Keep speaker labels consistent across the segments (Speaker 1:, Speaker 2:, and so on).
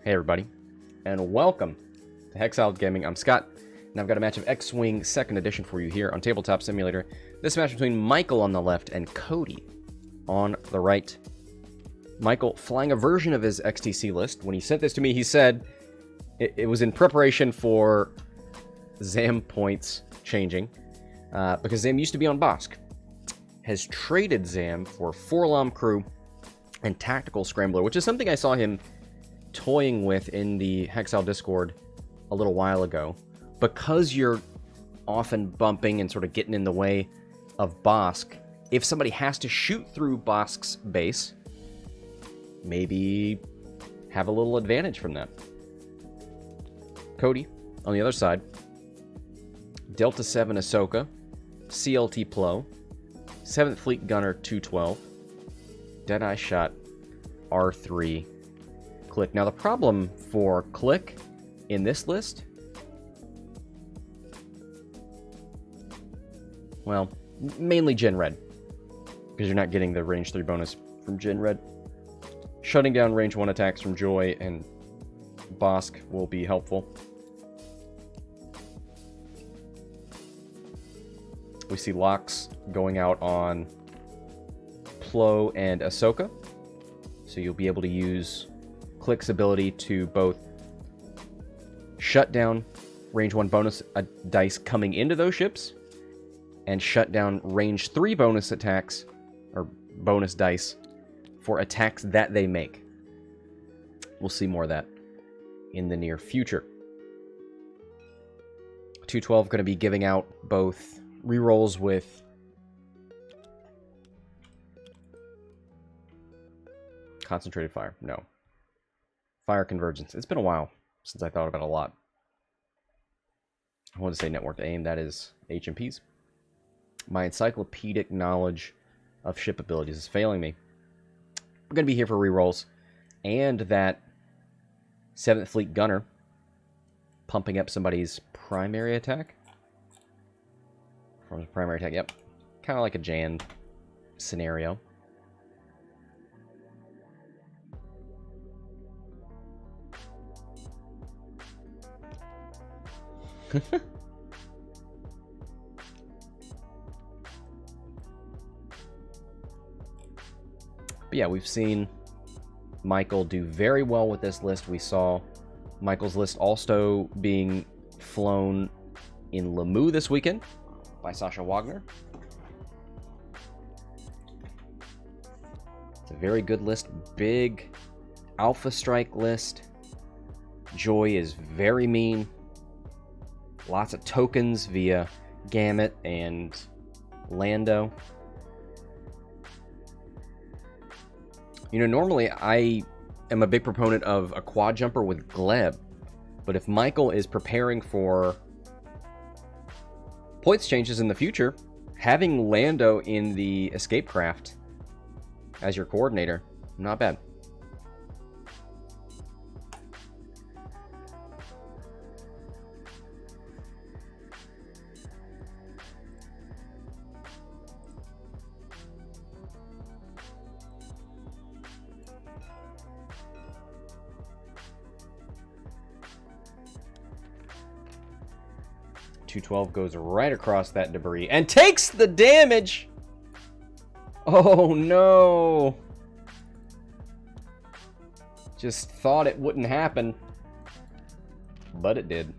Speaker 1: Hey everybody, and welcome to Hexiled Gaming. I'm Scott, and I've got a match of X-Wing 2nd Edition for you here on Tabletop Simulator. This match between Micheal on the left and Cody on the right. Micheal flying a version of his XTC list. When he sent this to me, he said it was in preparation for Zam points changing, because Zam used to be on Bossk. Has traded Zam for 4-LOM crew and Tactical Scrambler, which is something I saw him toying with in the Hexiled Discord a little while ago. Because you're often bumping and sort of getting in the way of Bossk, if somebody has to shoot through Bossk's base, maybe have a little advantage from that. Cody, on the other side, Delta 7 Ahsoka, CLT Plo, 7th Fleet Gunner 212, Deadeye Shot R3 Klick. Now the problem for Klick in this list, well, mainly Gen Red, because you're not getting the range 3 bonus from Gen Red. Shutting down range 1 attacks from Joy and Bossk will be helpful. We see locks going out on Plo and Ahsoka, so you'll be able to use Klick's ability to both shut down range 1 bonus dice coming into those ships and shut down range 3 bonus attacks, or bonus dice, for attacks that they make. We'll see more of that in the near future. 212 going to be giving out both rerolls with concentrated fire. No. Fire convergence. It's been a while since I thought about it a lot. I want to say networked aim. That is HMPs. My encyclopedic knowledge of ship abilities is failing me. We're going to be here for rerolls. And that 7th Fleet Gunner pumping up somebody's primary attack. From his primary attack, yep. Kind of like a Jan scenario. But yeah, we've seen Micheal do very well with this list. We saw Micheal's list also being flown in Lamu this weekend by Sasha Wagner. It's a very good list. Big Alpha Strike list. Joy is very mean. Lots of tokens via Gamut and Lando. You know, normally I am a big proponent of a quad jumper with Gleb, but if Micheal is preparing for points changes in the future, having Lando in the escape craft as your coordinator, not bad. .212 goes right across that debris and takes the damage. Oh no. Just thought it wouldn't happen, but it did.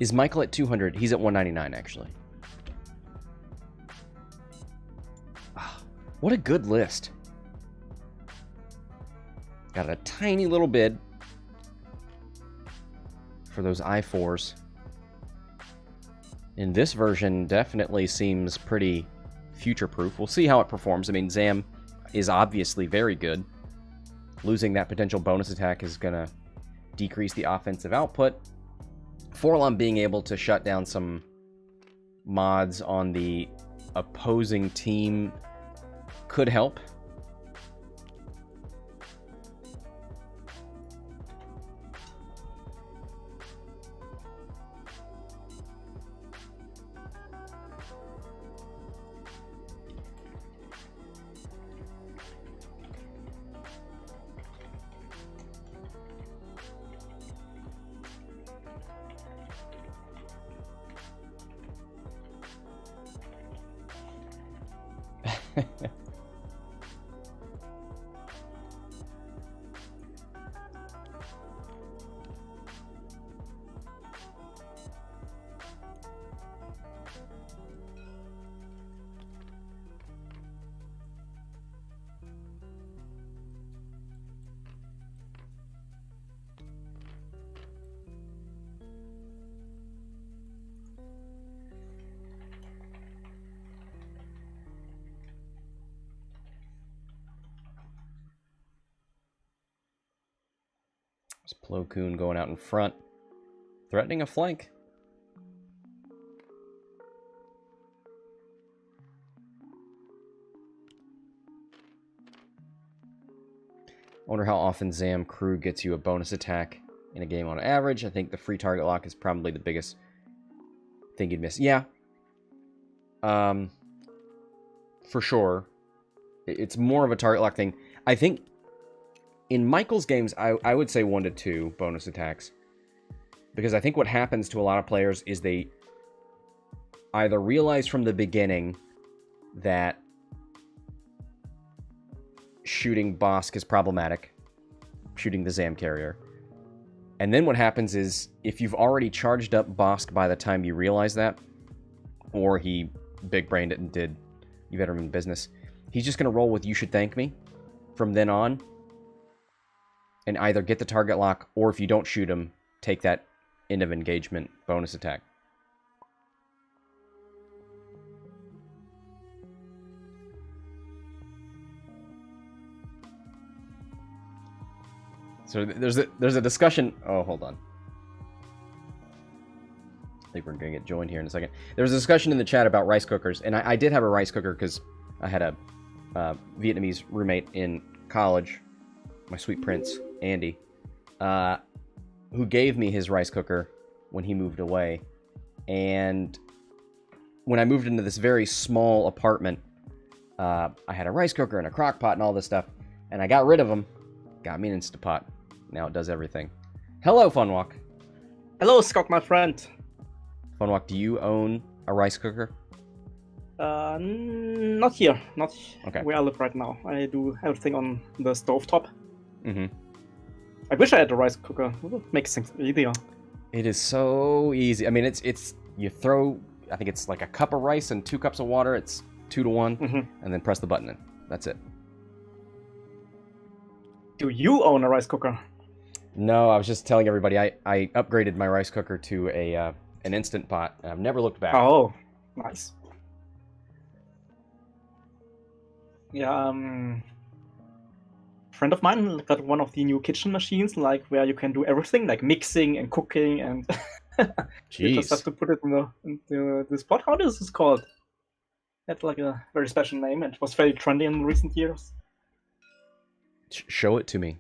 Speaker 1: Is Micheal at 200? He's at 199, actually. What a good list. Got a tiny little bid for those I4s. And this version definitely seems pretty future-proof. We'll see how it performs. I mean, Zam is obviously very good. Losing that potential bonus attack is going to decrease the offensive output. 4-LOM being able to shut down some mods on the opposing team could help. There's Koon going out in front, threatening a flank. I wonder how often Zam Crew gets you a bonus attack in a game on average. I think the free target lock is probably the biggest thing you'd miss. Yeah. For sure. It's more of a target lock thing. I think in Michael's games, I would say 1 to 2 bonus attacks. Because I think what happens to a lot of players is they either realize from the beginning that shooting Bossk is problematic, shooting the Zam carrier. And then what happens is, if you've already charged up Bossk by the time you realize that, or he big-brained it and did you better in business, he's just going to roll with you should thank me from then on, and either get the target lock, or if you don't shoot him, take that end of engagement bonus attack. So there's a discussion. Oh, hold on. I think we're gonna get joined here in a second. There was a discussion in the chat about rice cookers, and I did have a rice cooker because I had a Vietnamese roommate in college, my sweet prince Andy, who gave me his rice cooker when he moved away. And when I moved into this very small apartment, I had a rice cooker and a crock pot and all this stuff, and I got rid of them. Got me an Instapot. Now it does everything. Hello, Funwalk.
Speaker 2: Hello, Scott, my friend.
Speaker 1: Funwalk, do you own a rice cooker?
Speaker 2: Not here. Not
Speaker 1: okay.
Speaker 2: Where I live right now. I do everything on the stovetop.
Speaker 1: Mm-hmm.
Speaker 2: I wish I had a rice cooker. It would make things easier.
Speaker 1: It is so easy. I mean, it's you throw, I think it's like a cup of rice and 2 cups of water. It's 2 to 1, and then press the button in. That's it.
Speaker 2: Do you own a rice cooker?
Speaker 1: No, I was just telling everybody I upgraded my rice cooker to an Instant Pot, and I've never looked back.
Speaker 2: Oh, nice. Yeah, friend of mine got one of the new kitchen machines, like where you can do everything, like mixing and cooking, and you just have to put it in the spot. How is this called? It had like a very special name, and it was very trendy in recent years.
Speaker 1: Show it to me.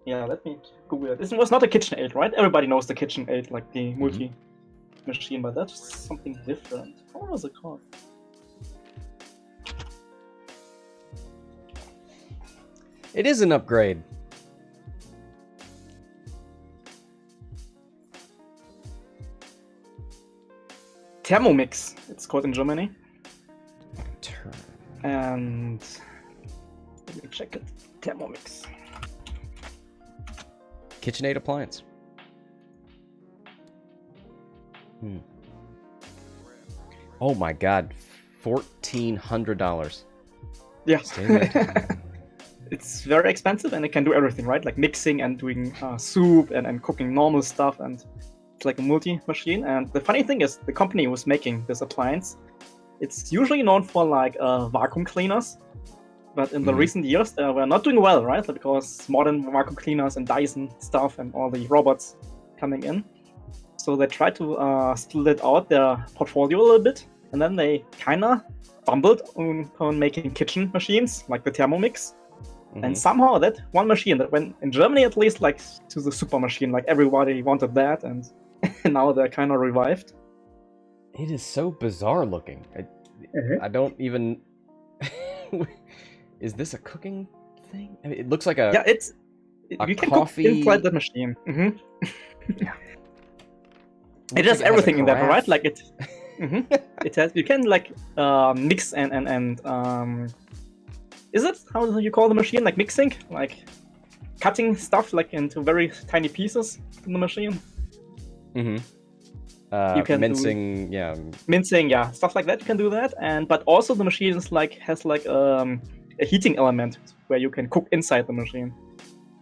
Speaker 2: Yeah, let me Google it. This was not a KitchenAid, right? Everybody knows the KitchenAid, like the multi-machine, but that's something different. What was it called?
Speaker 1: It is an upgrade.
Speaker 2: Thermomix, it's called in Germany. And let me check it. Thermomix.
Speaker 1: KitchenAid appliance. Oh my god, $1,400.
Speaker 2: Yeah. It's very expensive, and it can do everything, right? Like mixing and doing soup and cooking normal stuff, and it's like a multi-machine. And the funny thing is, the company who was making this appliance, it's usually known for like vacuum cleaners, but in the recent years they were not doing well, right? Because modern vacuum cleaners and Dyson stuff and all the robots coming in. So they tried to split out their portfolio a little bit, and then they kinda fumbled on making kitchen machines like the Thermomix. And somehow that one machine that went, in Germany at least, like to the super machine, like everybody wanted that, and now they're kind of revived.
Speaker 1: It is so bizarre looking. I don't even... Is this a cooking thing? I mean, it looks like a...
Speaker 2: Yeah, it's... You can cook inside the machine. Yeah. It does everything in that, right? Like it... It has. You can like mix and is it, how do you call the machine, like mixing, like cutting stuff like into very tiny pieces in the machine?
Speaker 1: You
Speaker 2: You can
Speaker 1: mincing,
Speaker 2: mincing, yeah, stuff like that. You can do that, but also the machine is like has like a heating element where you can cook inside the machine.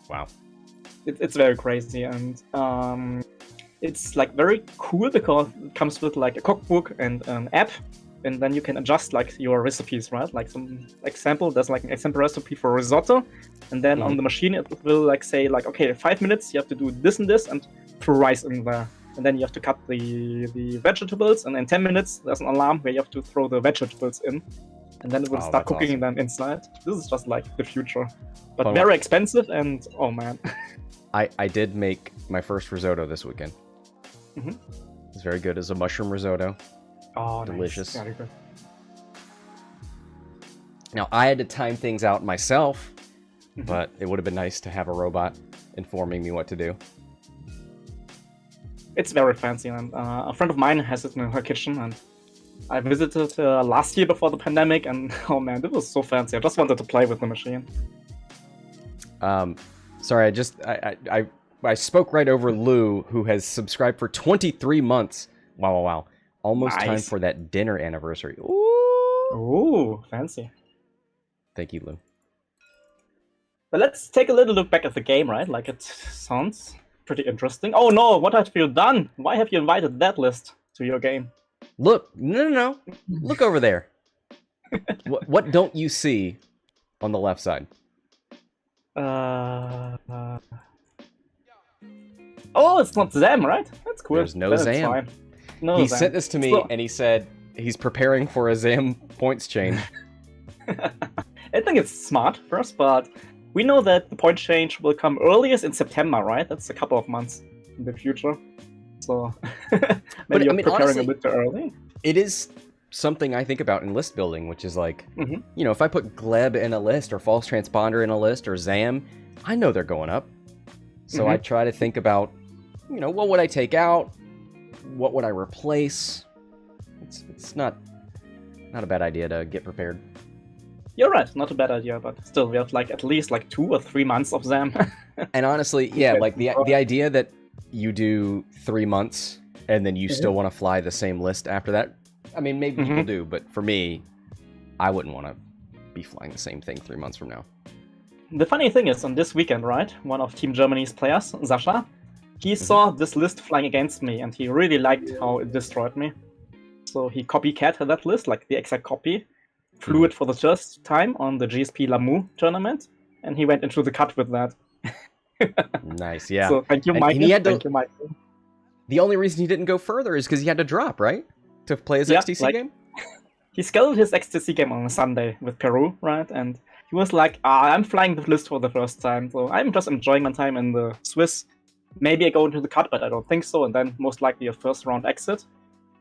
Speaker 1: Wow.
Speaker 2: It's very crazy, and it's like very cool because it comes with like a cookbook and an app, and then you can adjust like your recipes, right? Like some example, there's like an example recipe for risotto, and then on the machine it will like say like, okay, 5 minutes you have to do this and this and throw rice in there, and then you have to cut the vegetables, and in 10 minutes there's an alarm where you have to throw the vegetables in, and then it will start cooking them inside. This is just like the future, but very expensive, and oh man.
Speaker 1: I did make my first risotto this weekend. It's very good. It's a mushroom risotto.
Speaker 2: Oh,
Speaker 1: delicious.
Speaker 2: Nice. Very good.
Speaker 1: Now, I had to time things out myself, but it would have been nice to have a robot informing me what to do.
Speaker 2: It's very fancy, and a friend of mine has it in her kitchen, and I visited last year before the pandemic, and oh man, it was so fancy. I just wanted to play with the machine.
Speaker 1: Sorry, I spoke right over Lou, who has subscribed for 23 months. Wow. Almost time for that dinner anniversary.
Speaker 2: Ooh, fancy.
Speaker 1: Thank you, Lou.
Speaker 2: But let's take a little look back at the game, right? Like, it sounds pretty interesting. Oh no, what have you done? Why have you invited that list to your game?
Speaker 1: Look, no. Look over there. What don't you see on the left side?
Speaker 2: Oh, it's not Zam, right? That's cool.
Speaker 1: There's no Zam. He sent this to me, and he said he's preparing for a Zam points change.
Speaker 2: I think it's smart first, but we know that the point change will come earliest in September, right? That's a couple of months in the future. So maybe you're preparing honestly, a bit too early.
Speaker 1: It is something I think about in list building, which is like, if I put Gleb in a list, or False Transponder in a list, or Zam, I know they're going up. So I try to think about, what would I take out? What would I replace? It's not a bad idea to get prepared.
Speaker 2: You're right, not a bad idea, but still, we have like at least like 2 or 3 months of Zam.
Speaker 1: And honestly, yeah, like the idea that you do 3 months and then you still want to fly the same list after that. I mean, maybe people do, but for me, I wouldn't want to be flying the same thing 3 months from now.
Speaker 2: The funny thing is, on this weekend, right, one of Team Germany's players, Sasha, he saw this list flying against me, and he really liked how it destroyed me. So he copycat that list, like the exact copy, flew it for the first time on the GSP Lamu tournament, and he went into the cut with that.
Speaker 1: Nice, yeah.
Speaker 2: So thank you, Michael. Thank you, Michael.
Speaker 1: The only reason he didn't go further is because he had to drop, right? To play his XTC game?
Speaker 2: He scheduled his XTC game on a Sunday with Peru, right? And he was like, I'm flying the list for the first time, so I'm just enjoying my time in the Swiss. Maybe I go into the cut, but I don't think so, and then most likely a first round exit.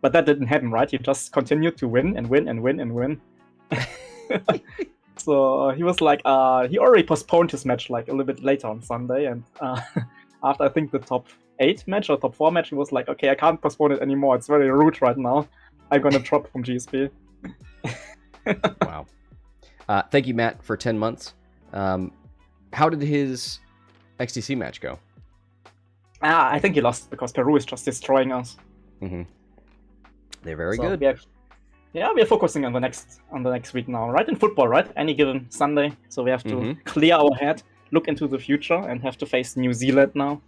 Speaker 2: But that didn't happen, right? He just continued to win and win and win and win. So he was like, he already postponed his match like a little bit later on Sunday, and after I think the top 8 match or top 4 match, he was like, okay, I can't postpone it anymore. It's very rude right now. I'm gonna drop from GSP.
Speaker 1: Wow. Thank you, Matt, for 10 months. How did his XTC match go?
Speaker 2: I think he lost because Peru is just destroying us.
Speaker 1: They're very good.
Speaker 2: We are focusing on the next week now, right? In football, right? Any given Sunday. So we have to clear our head, look into the future, and have to face New Zealand now.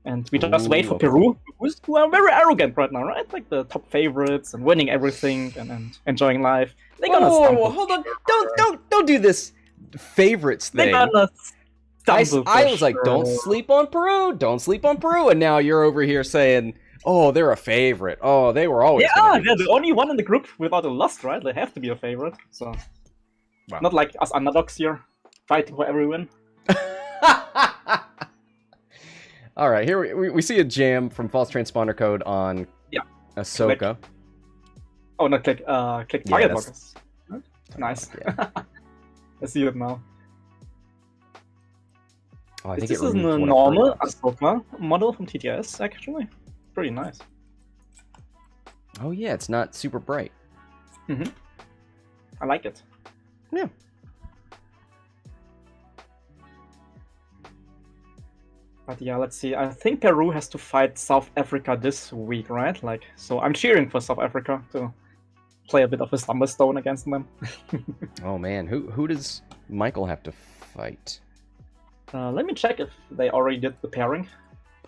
Speaker 2: And we just wait for Peru, who are very arrogant right now, right? Like the top favorites and winning everything and enjoying life. They're gonna stumble.
Speaker 1: Hold on! Don't do this favorites thing.
Speaker 2: They're gonna stumble.
Speaker 1: I was like, don't sleep on Peru, and now you're over here saying, oh, they're a favorite. Oh, they were always.
Speaker 2: Yeah, they're the only one in the group without a loss, right? They have to be a favorite. So, not like us underdogs here, fighting for every win.
Speaker 1: All right, here we see a jam from False Transponder Code on Ahsoka.
Speaker 2: Klick. Oh, not Klick. Klick target blockers. Nice. Yeah. I see it now.
Speaker 1: Oh, I think
Speaker 2: this is a normal Ahsoka model from TTS, actually. Pretty nice.
Speaker 1: Oh yeah, it's not super bright.
Speaker 2: I like it.
Speaker 1: Yeah.
Speaker 2: But yeah, let's see. I think Peru has to fight South Africa this week, right? Like, so I'm cheering for South Africa to play a bit of a Slumberstone against them.
Speaker 1: Oh man, who does Michael have to fight?
Speaker 2: Let me check if they already did the pairing.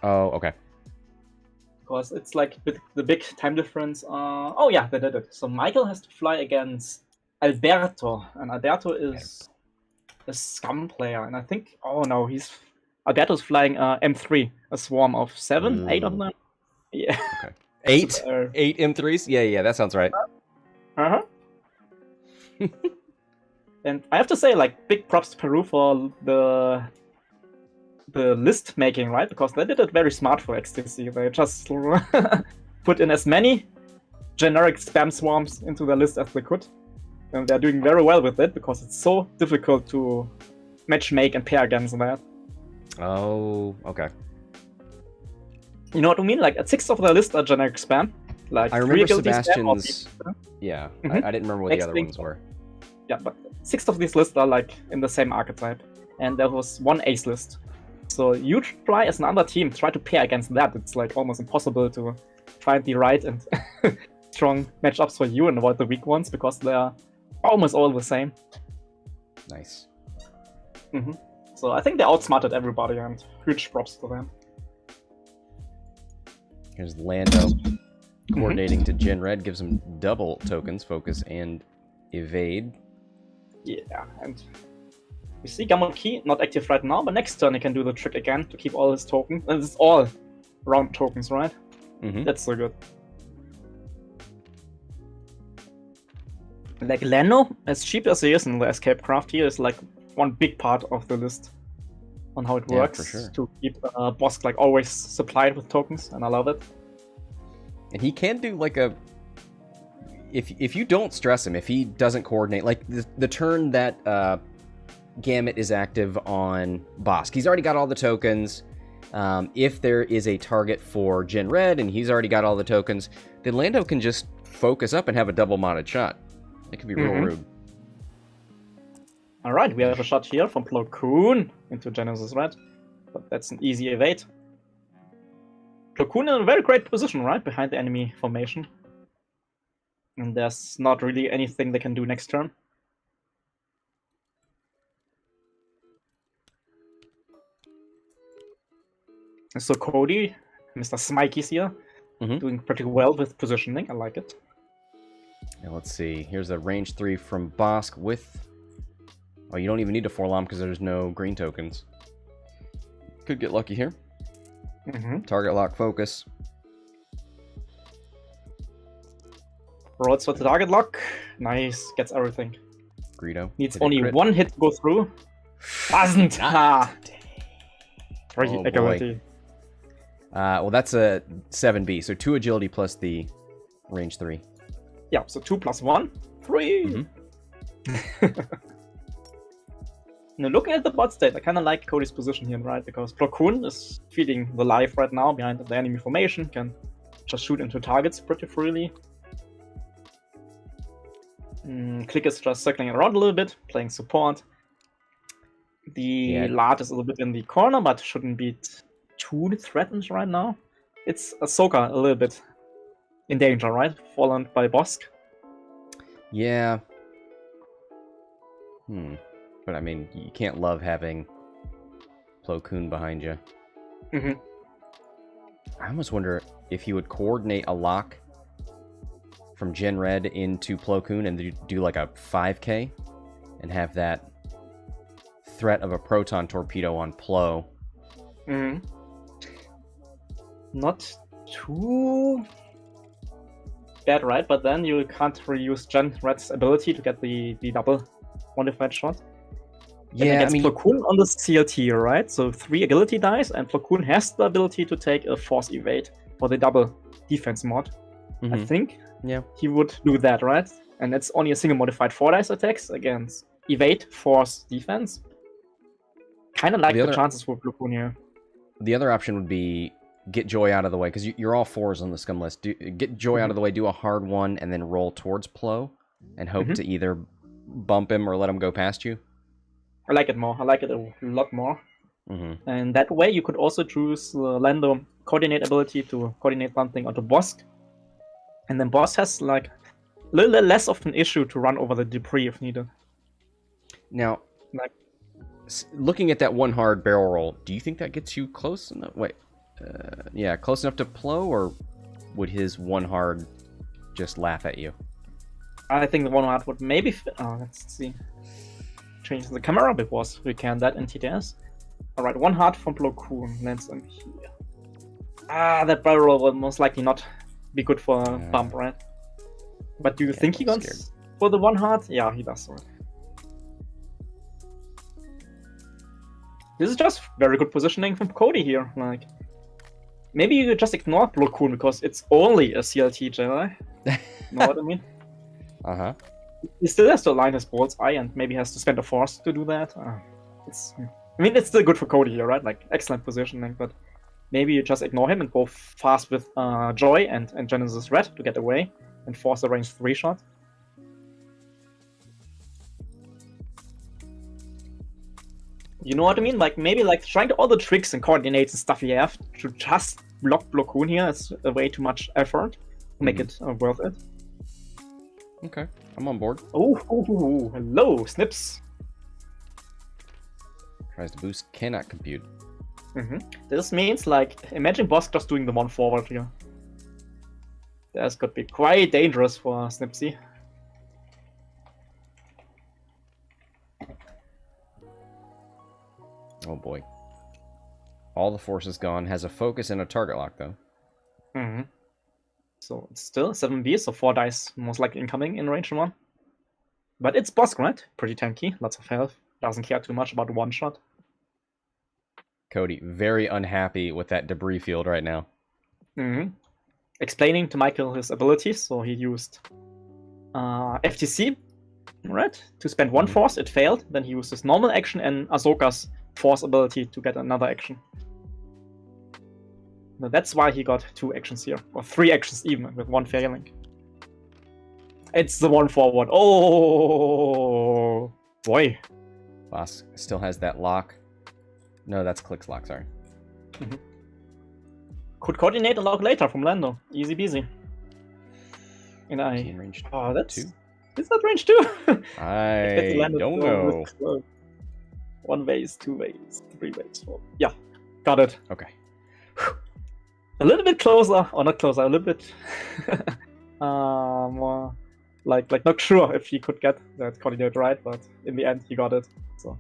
Speaker 1: Oh, okay.
Speaker 2: Because it's like the big time difference. Oh yeah, they did it. So Michael has to fly against Alberto, and Alberto is a scum player, and I think Alberto's flying M3, a swarm of 7, 8 of them. Yeah.
Speaker 1: Okay. 8? 8 M3s? Yeah, that sounds right.
Speaker 2: Uh-huh. And I have to say, like, big props to Peru for the list making, right? Because they did it very smart for XTC. They just put in as many generic spam swarms into the list as they could. And they're doing very well with it because it's so difficult to matchmake and pair against that.
Speaker 1: Oh, okay.
Speaker 2: You know what I mean? Like, at 6 of the list are generic spam. Like,
Speaker 1: I remember
Speaker 2: 3 ability
Speaker 1: Sebastian's.
Speaker 2: Spam
Speaker 1: Yeah,
Speaker 2: Mhm.
Speaker 1: I didn't remember what
Speaker 2: Next
Speaker 1: the other
Speaker 2: thing-
Speaker 1: ones were.
Speaker 2: Yeah, but 6 of these lists are like in the same archetype. And there was 1 ace list. So you try as another team, try to pair against that. It's like almost impossible to find the right and strong matchups for you and avoid the weak ones because they are almost all the same.
Speaker 1: Nice.
Speaker 2: So I think they outsmarted everybody and huge props to them.
Speaker 1: Here's Lando coordinating to Gen Red, gives him double tokens, focus and evade.
Speaker 2: Yeah, and we see Gammon Key not active right now, but next turn he can do the trick again to keep all his tokens. And it's all round tokens, right? That's so good. Like Lando, as cheap as he is in the escape craft, here is like one big part of the list on how it
Speaker 1: Yeah,
Speaker 2: works
Speaker 1: for sure.
Speaker 2: to keep Bossk like always supplied with tokens, and I love it.
Speaker 1: And he can do like a. If you don't stress him, if he doesn't coordinate, like the turn that Gamut is active on Bossk, he's already got all the tokens. If there is a target for Gen Red and he's already got all the tokens, then Lando can just focus up and have a double modded shot. It could be real rude.
Speaker 2: Alright, we have a shot here from Koon into Genesis Red, but that's an easy evade. Koon in a very great position, right, behind the enemy formation. And there's not really anything they can do next turn. So Cody, Mr. Smikey's here, doing pretty well with positioning. I like it.
Speaker 1: Now let's see. Here's a range 3 from Bossk with. Oh, you don't even need a 4-lom because there's no green tokens. Could get lucky here. Target lock focus.
Speaker 2: Rolls for the target lock. Nice. Gets everything.
Speaker 1: Greedo.
Speaker 2: Needs
Speaker 1: Hit a
Speaker 2: only
Speaker 1: crit.
Speaker 2: 1 hit to go through. Doesn't. Ah. Three
Speaker 1: Oh, boy.
Speaker 2: agility.
Speaker 1: Well, that's a 7B, so 2 agility plus the range 3.
Speaker 2: Yeah, so 2 plus 1. 3. Now, looking at the bot state, I kind of like Cody's position here, right? Because Koon is feeding the life right now behind the enemy formation, can just shoot into targets pretty freely. Klick is just circling around a little bit, playing support. The Lard is a little bit in the corner, but shouldn't be too threatened right now. It's Ahsoka a little bit in danger, right? Fallen by Bossk.
Speaker 1: Yeah. But I mean, you can't love having Plo Koon behind you. I almost wonder if he would coordinate a lock from Gen Red into Plo Koon and do like a 5k and have that threat of a proton torpedo on Plo.
Speaker 2: Not too bad, right? But then you can't reuse Gen Red's ability to get the double modified shot.
Speaker 1: Yeah, I mean,
Speaker 2: Plo Koon on the CLT, right? So 3 agility dice, and Plo Koon has the ability to take a force evade for the double defense mod. I think he would do that, right? And it's only a single modified 4 dice attacks against evade, force, defense. Kind of like the chances for Plo Koon here.
Speaker 1: The other option would be get Joy out of the way, because you're all 4s on the scum list. Get Joy out of the way, do a hard one, and then roll towards Plo, and hope to either bump him or let him go past you.
Speaker 2: I like it more. I like it a lot more. And that way you could also choose Lando coordinate ability to coordinate something onto Bossk. And then Bossk has like a little less of an issue to run over the debris if needed.
Speaker 1: Now, looking at that one hard barrel roll, do you think that gets you close enough? Wait, yeah, close enough to Plo, or would his one hard just laugh at you?
Speaker 2: I think the one hard would maybe. Let's see. Change the camera because we can that in TTS. Alright, one hard from Plo Koon lands in here. That barrel roll will most likely not be good for a bump, right? But do you think he goes for the one hard? Yeah, he does. Right. This is just very good positioning from Cody here. Like, maybe you just ignore Plo Koon because it's only a CLT Jedi. Know what I mean? He still has to align his bull's eye and maybe has to spend a force to do that. It's still good for Cody here, right? Like, excellent positioning, but maybe you just ignore him and go fast with Joy and Genesis Red to get away and force a range 3 shot. You know what I mean? Like, maybe like trying to all the tricks and coordinates and stuff you have to just block Plo Koon here is way too much effort to make it worth it.
Speaker 1: Okay, I'm on board.
Speaker 2: Oh, hello, Snips.
Speaker 1: Tries to boost, cannot compute.
Speaker 2: This means, like, imagine Bossk just doing the one forward here. That's could be quite dangerous for Snipsy.
Speaker 1: Oh boy. All the force is gone. Has a focus and a target lock, though.
Speaker 2: So it's still 7B, so 4 dice most likely incoming in range 1. But it's Bossk, right? Pretty tanky, lots of health. Doesn't care too much about one shot.
Speaker 1: Cody, very unhappy with that debris field right now.
Speaker 2: Explaining to Micheal his abilities, so he used FTC, right? To spend one force, it failed. Then he used his normal action and Ahsoka's force ability to get another action. Now that's why he got 2 actions here, or 3 actions even, with 1 failing. It's the one forward. Oh boy.
Speaker 1: Bossk still has that lock. No, that's Klick's lock, sorry.
Speaker 2: Could coordinate a lock later from Lando. Easy peasy. And
Speaker 1: range
Speaker 2: that's
Speaker 1: 2.
Speaker 2: Is that range 2?
Speaker 1: I don't know.
Speaker 2: 1 ways, 2 ways, 3 ways, 4. Yeah, got it.
Speaker 1: Okay.
Speaker 2: A little bit closer, or not closer, a little bit more like not sure if he could get that coordinate right, but in the end he got it, so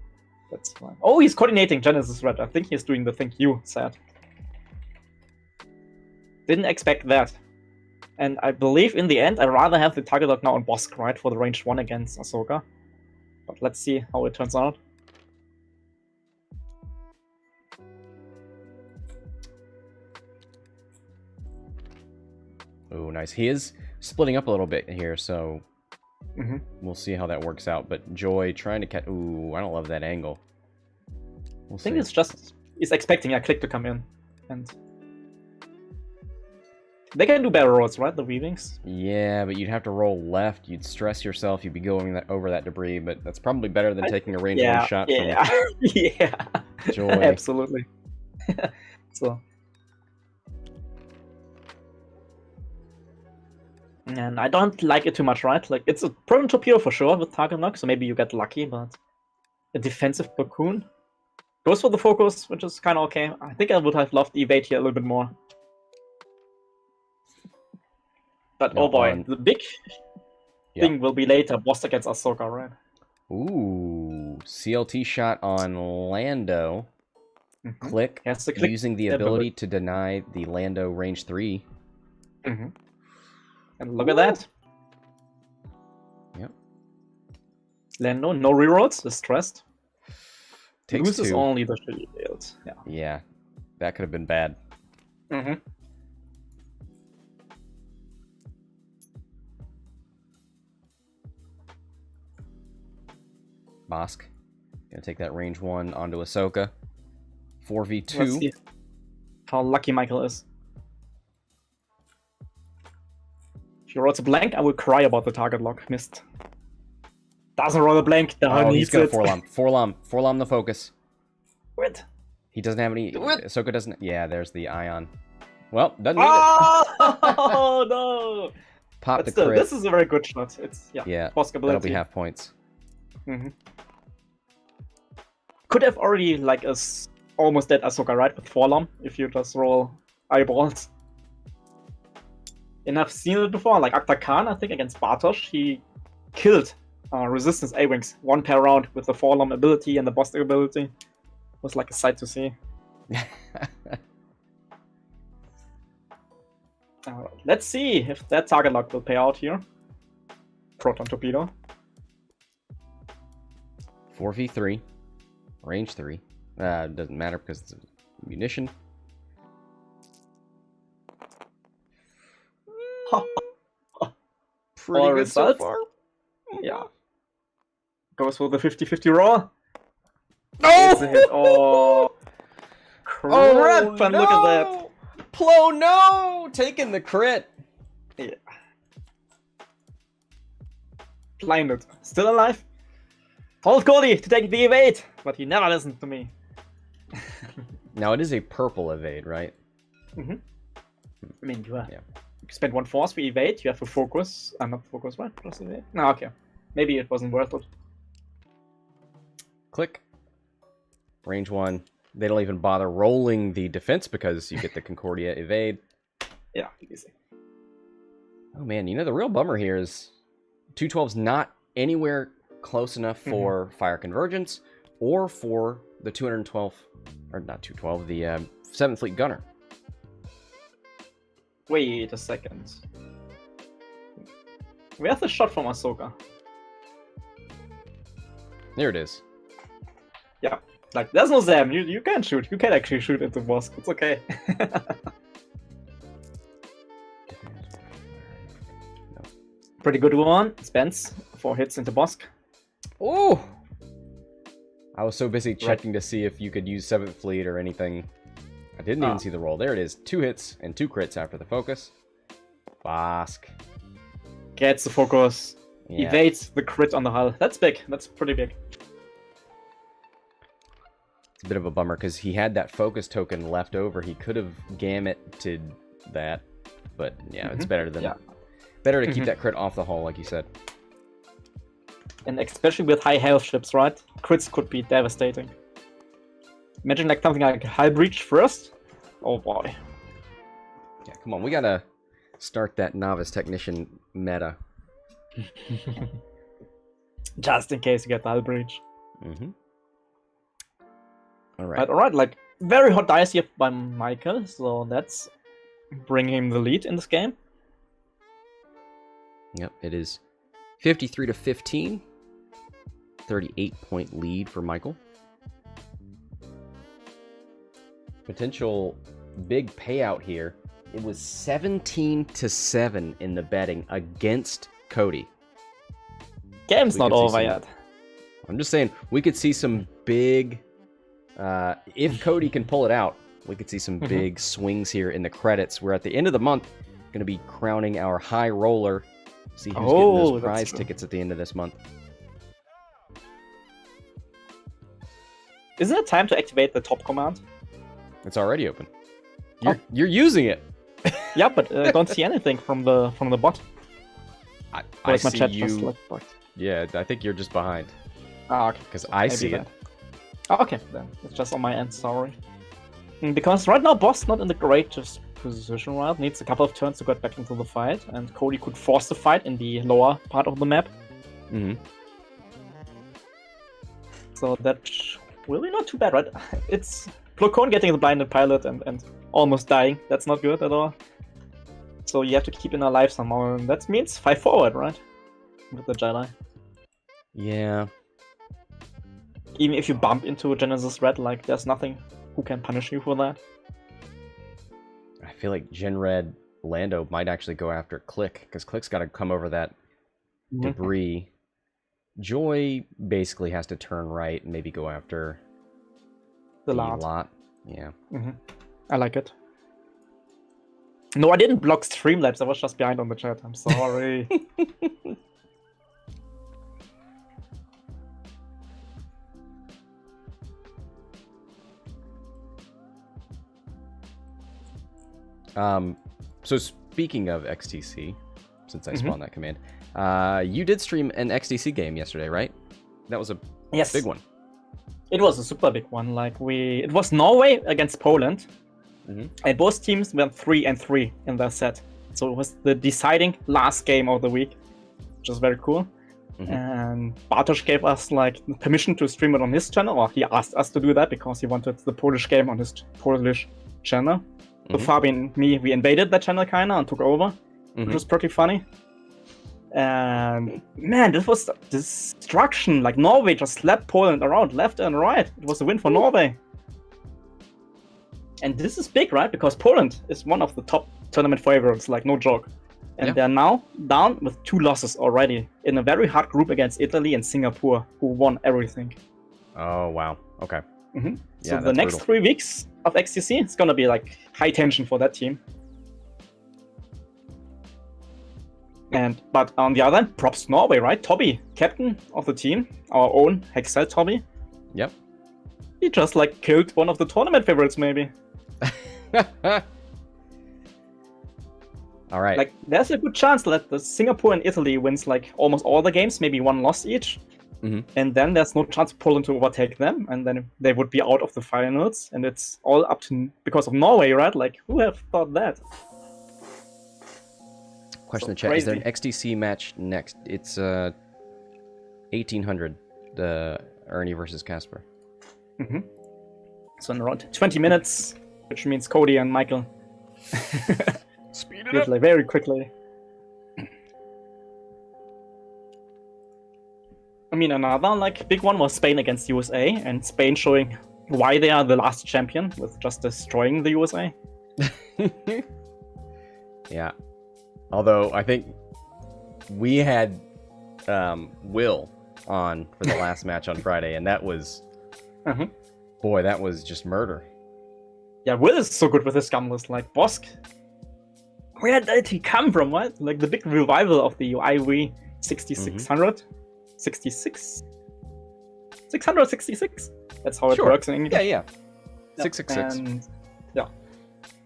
Speaker 2: that's fine. Oh, he's coordinating Genesis Red. I think he's doing the thing you said. Didn't expect that. And I believe in the end I'd rather have the target lock now on Bossk, right, for the range 1 against Ahsoka. But let's see how it turns out.
Speaker 1: Oh, nice. He is splitting up a little bit here, so we'll see how that works out. But Joy trying to catch... Ooh, I don't love that angle.
Speaker 2: I think it's just... He's expecting a Klick to come in. And... They can do better rolls, right? The weavings?
Speaker 1: Yeah, but you'd have to roll left. You'd stress yourself. You'd be going over that debris, but that's probably better than taking a range 1 shot from Joy.
Speaker 2: Absolutely. So... And I don't like it too much, right? Like, it's a prone torpedo for sure with target lock, so maybe you get lucky, but a defensive Koon goes for the focus, which is kind of okay. I think I would have loved the evade here a little bit more. But oh boy, the big thing will be later. Bossk against Ahsoka, right?
Speaker 1: Ooh, CLT shot on Lando. Klick, using the ability to deny the Lando range 3.
Speaker 2: And look at that.
Speaker 1: Yep.
Speaker 2: Lando, no rerolls, distressed.
Speaker 1: Takes
Speaker 2: Loses
Speaker 1: 2.
Speaker 2: only the shield.
Speaker 1: Yeah, that could have been bad. Bossk gonna take that range 1 onto Ahsoka. 4v2.
Speaker 2: how lucky Micheal is. If he rolls a blank, I will cry about the target lock. Missed. Doesn't roll a blank.
Speaker 1: Oh, he's
Speaker 2: needs
Speaker 1: gonna
Speaker 2: it.
Speaker 1: Forlom the focus.
Speaker 2: What?
Speaker 1: He doesn't have any. Ahsoka doesn't. Yeah, there's the ion. Well, doesn't need
Speaker 2: Oh no!
Speaker 1: Pop
Speaker 2: But
Speaker 1: the
Speaker 2: still,
Speaker 1: crit.
Speaker 2: this is a very good shot. It's
Speaker 1: Yeah,
Speaker 2: Bossk
Speaker 1: that'll
Speaker 2: ability.
Speaker 1: be half points.
Speaker 2: Could have already like almost dead Ahsoka, right? With Forlom, if you just roll eyeballs. And I've seen it before, like Akhtar Khan, I think, against Bartosz, he killed Resistance A-Wings one per round with the Forlom ability and the Bossk ability. It was like a sight to see. Alright, let's see if that target lock will pay out here. Proton Torpedo.
Speaker 1: 4v3. Range 3. Doesn't matter because it's munition. Pretty
Speaker 2: All
Speaker 1: good so
Speaker 2: results?
Speaker 1: far.
Speaker 2: Yeah. Goes for the 50-50 roll.
Speaker 1: No!
Speaker 2: It's a hit. Oh, crap!
Speaker 1: Oh,
Speaker 2: And look at that.
Speaker 1: Plo, no! Taking the crit.
Speaker 2: Yeah. Blinded. Still alive. Told Cody to take the evade, but he never listened to me.
Speaker 1: Now it is a purple evade, right?
Speaker 2: I mean, you
Speaker 1: Yeah.
Speaker 2: spend one force for evade, you have to focus. I'm not focus, right? Plus evade. No, okay. Maybe it wasn't worth it.
Speaker 1: Klick. Range 1. They don't even bother rolling the defense because you get the Concordia evade.
Speaker 2: Yeah, easy.
Speaker 1: Oh man, you know the real bummer here is 212's not anywhere close enough for fire convergence or for the 212, or not 212, the 7th Fleet Gunner.
Speaker 2: Wait a second. Where's the shot from Ahsoka?
Speaker 1: There it is.
Speaker 2: Yeah, like there's no Zam. You can shoot. You can actually shoot into Bossk. It's okay. Pretty good one. Spence 4 hits into Bossk.
Speaker 1: Oh! I was so busy checking to see if you could use 7th Fleet or anything. I didn't even see the roll. There it is. 2 hits and 2 crits after the focus. Bossk.
Speaker 2: Gets the focus.
Speaker 1: Yeah.
Speaker 2: Evades the crit on the hull. That's big. That's pretty big.
Speaker 1: It's a bit of a bummer because he had that focus token left over. He could have gammeted that, but yeah, it's better than better to keep that crit off the hull, like you said.
Speaker 2: And especially with high health ships, right? Crits could be devastating. Imagine like something like Hull Breach first. Oh boy.
Speaker 1: Yeah, come on, we gotta start that novice technician meta.
Speaker 2: Just in case you get the Hull Breach.
Speaker 1: Alright.
Speaker 2: Alright, like very hot dice here by Micheal, so that's bringing him the lead in this game.
Speaker 1: Yep, it is 53 to 15. 38-point lead for Micheal. Potential big payout here. It was 17 to 7 in the betting against Cody.
Speaker 2: Game's
Speaker 1: We
Speaker 2: not
Speaker 1: could see
Speaker 2: over
Speaker 1: some-
Speaker 2: yet.
Speaker 1: I'm just saying, we could see some big... if Cody can pull it out, we could see some big swings here in the credits. We're at the end of the month, going to be crowning our high roller. See who's getting those
Speaker 2: that's
Speaker 1: prize
Speaker 2: true.
Speaker 1: tickets at the end of this month.
Speaker 2: Isn't it time to activate the top command?
Speaker 1: It's already open. You're using it.
Speaker 2: Yeah, but I don't see anything from the bot. Or
Speaker 1: I
Speaker 2: is my
Speaker 1: see
Speaker 2: chat
Speaker 1: you.
Speaker 2: just like bugged?
Speaker 1: Yeah, I think you're just behind.
Speaker 2: Ah, okay.
Speaker 1: Because I
Speaker 2: Maybe
Speaker 1: see it.
Speaker 2: that. Oh, okay, then it's just on my end. Sorry. Because right now, Bossk not in the greatest position, right? Needs a couple of turns to get back into the fight, and Cody could force the fight in the lower part of the map. So that's really not too bad, right? It's Koon getting the blinded pilot and almost dying. That's not good at all. So you have to keep him alive somehow, and that means 5 forward, right? With the Jedi.
Speaker 1: Yeah.
Speaker 2: Even if you bump into Genesis Red, like there's nothing who can punish you for that.
Speaker 1: I feel like Gen Red Lando might actually go after Klick, because Klick's got to come over that debris. Joy basically has to turn right and maybe go after
Speaker 2: The
Speaker 1: the
Speaker 2: lot.
Speaker 1: lot. Yeah.
Speaker 2: I like it. No, I didn't block Streamlabs. I was just behind on the chat. I'm sorry.
Speaker 1: So speaking of XTC, since I spawned that command, you did stream an XTC game yesterday, right? That was a big one.
Speaker 2: It was a super big one. It was Norway against Poland, and both teams went 3-3 in their set. So it was the deciding last game of the week, which is very cool. And Bartosz gave us permission to stream it on his channel, or he asked us to do that because he wanted the Polish game on his Polish channel. So Fabi and me, we invaded that channel kinda and took over, which was pretty funny. And man, this was destruction. Norway just slapped Poland around left and right. It was a win for Norway. And this is big, right? Because Poland is one of the top tournament favorites, no joke. And they're now down with 2 losses already in a very hard group against Italy and Singapore, who won everything.
Speaker 1: Oh, wow. Okay.
Speaker 2: So the next 3 weeks of XTC, it's gonna be high tension for that team. But on the other hand, props to Norway, right? Toby, captain of the team, our own Hexiled Toby.
Speaker 1: Yep.
Speaker 2: He just killed one of the tournament favorites, maybe.
Speaker 1: All right.
Speaker 2: There's a good chance that the Singapore and Italy wins almost all the games, maybe 1 loss each. And then there's no chance for Poland to overtake them, and then they would be out of the finals. And it's all up to because of Norway, right? Who have thought that?
Speaker 1: Question in the chat: is there an XTC match next? It's 1800, the Ernie versus Casper.
Speaker 2: So in around 20 minutes, which means Cody and Micheal.
Speaker 1: Speed it up
Speaker 2: very quickly. I mean, another big one was Spain against USA, and Spain showing why they are the last champion with just destroying the USA.
Speaker 1: Yeah. Although I think we had Will on for the last match on Friday, and that was boy, that was just murder.
Speaker 2: Yeah, Will is so good with his gunless. Bossk. Where did he come from? What? The big revival of the IW 6600. 66? 666? That's how it works in English.
Speaker 1: Yeah. 666.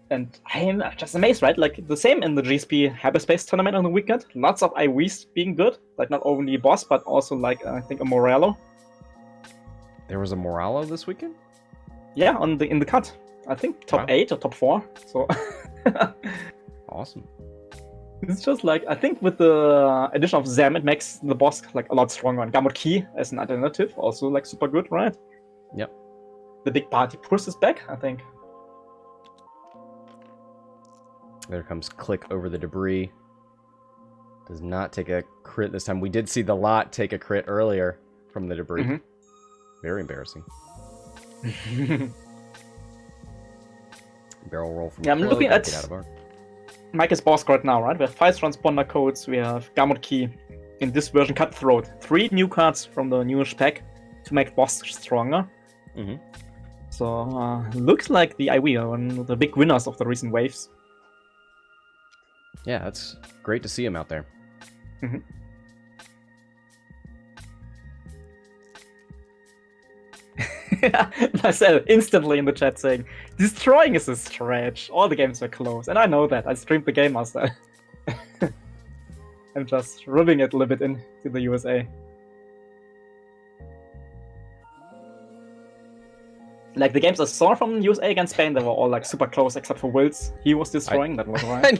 Speaker 2: And I'm just amazed, right? The same in the GSP Hyperspace tournament on the weekend. Lots of IWs being good. Not only Bossk, but also I think a Morello.
Speaker 1: There was a Morello this weekend?
Speaker 2: Yeah, in the cut. I think top 8 or top 4. So
Speaker 1: awesome.
Speaker 2: It's just I think with the addition of Zam, it makes the Bossk a lot stronger. And Gamut Key as an alternative, also super good, right?
Speaker 1: Yep.
Speaker 2: The big party pushes back, I think.
Speaker 1: There comes Klick over the debris. Does not take a crit this time. We did see the lot take a crit earlier from the debris. Very embarrassing. Barrel roll from
Speaker 2: I'm looking at
Speaker 1: get out of our...
Speaker 2: Mike's Bossk right now, right? We have 5 transponder codes, we have Gamut Key. In this version, Cutthroat. 3 new cards from the newest pack to make Bossk stronger. So, looks like the IW are one of the big winners of the recent waves.
Speaker 1: Yeah, that's great to see him out there.
Speaker 2: I said instantly in the chat saying, destroying is a stretch. All the games were close. And I know that. I streamed the game master. I'm just rubbing it a little bit into the USA. The games I saw from USA against Spain, they were all super close except for Will's. He was destroying, that was right.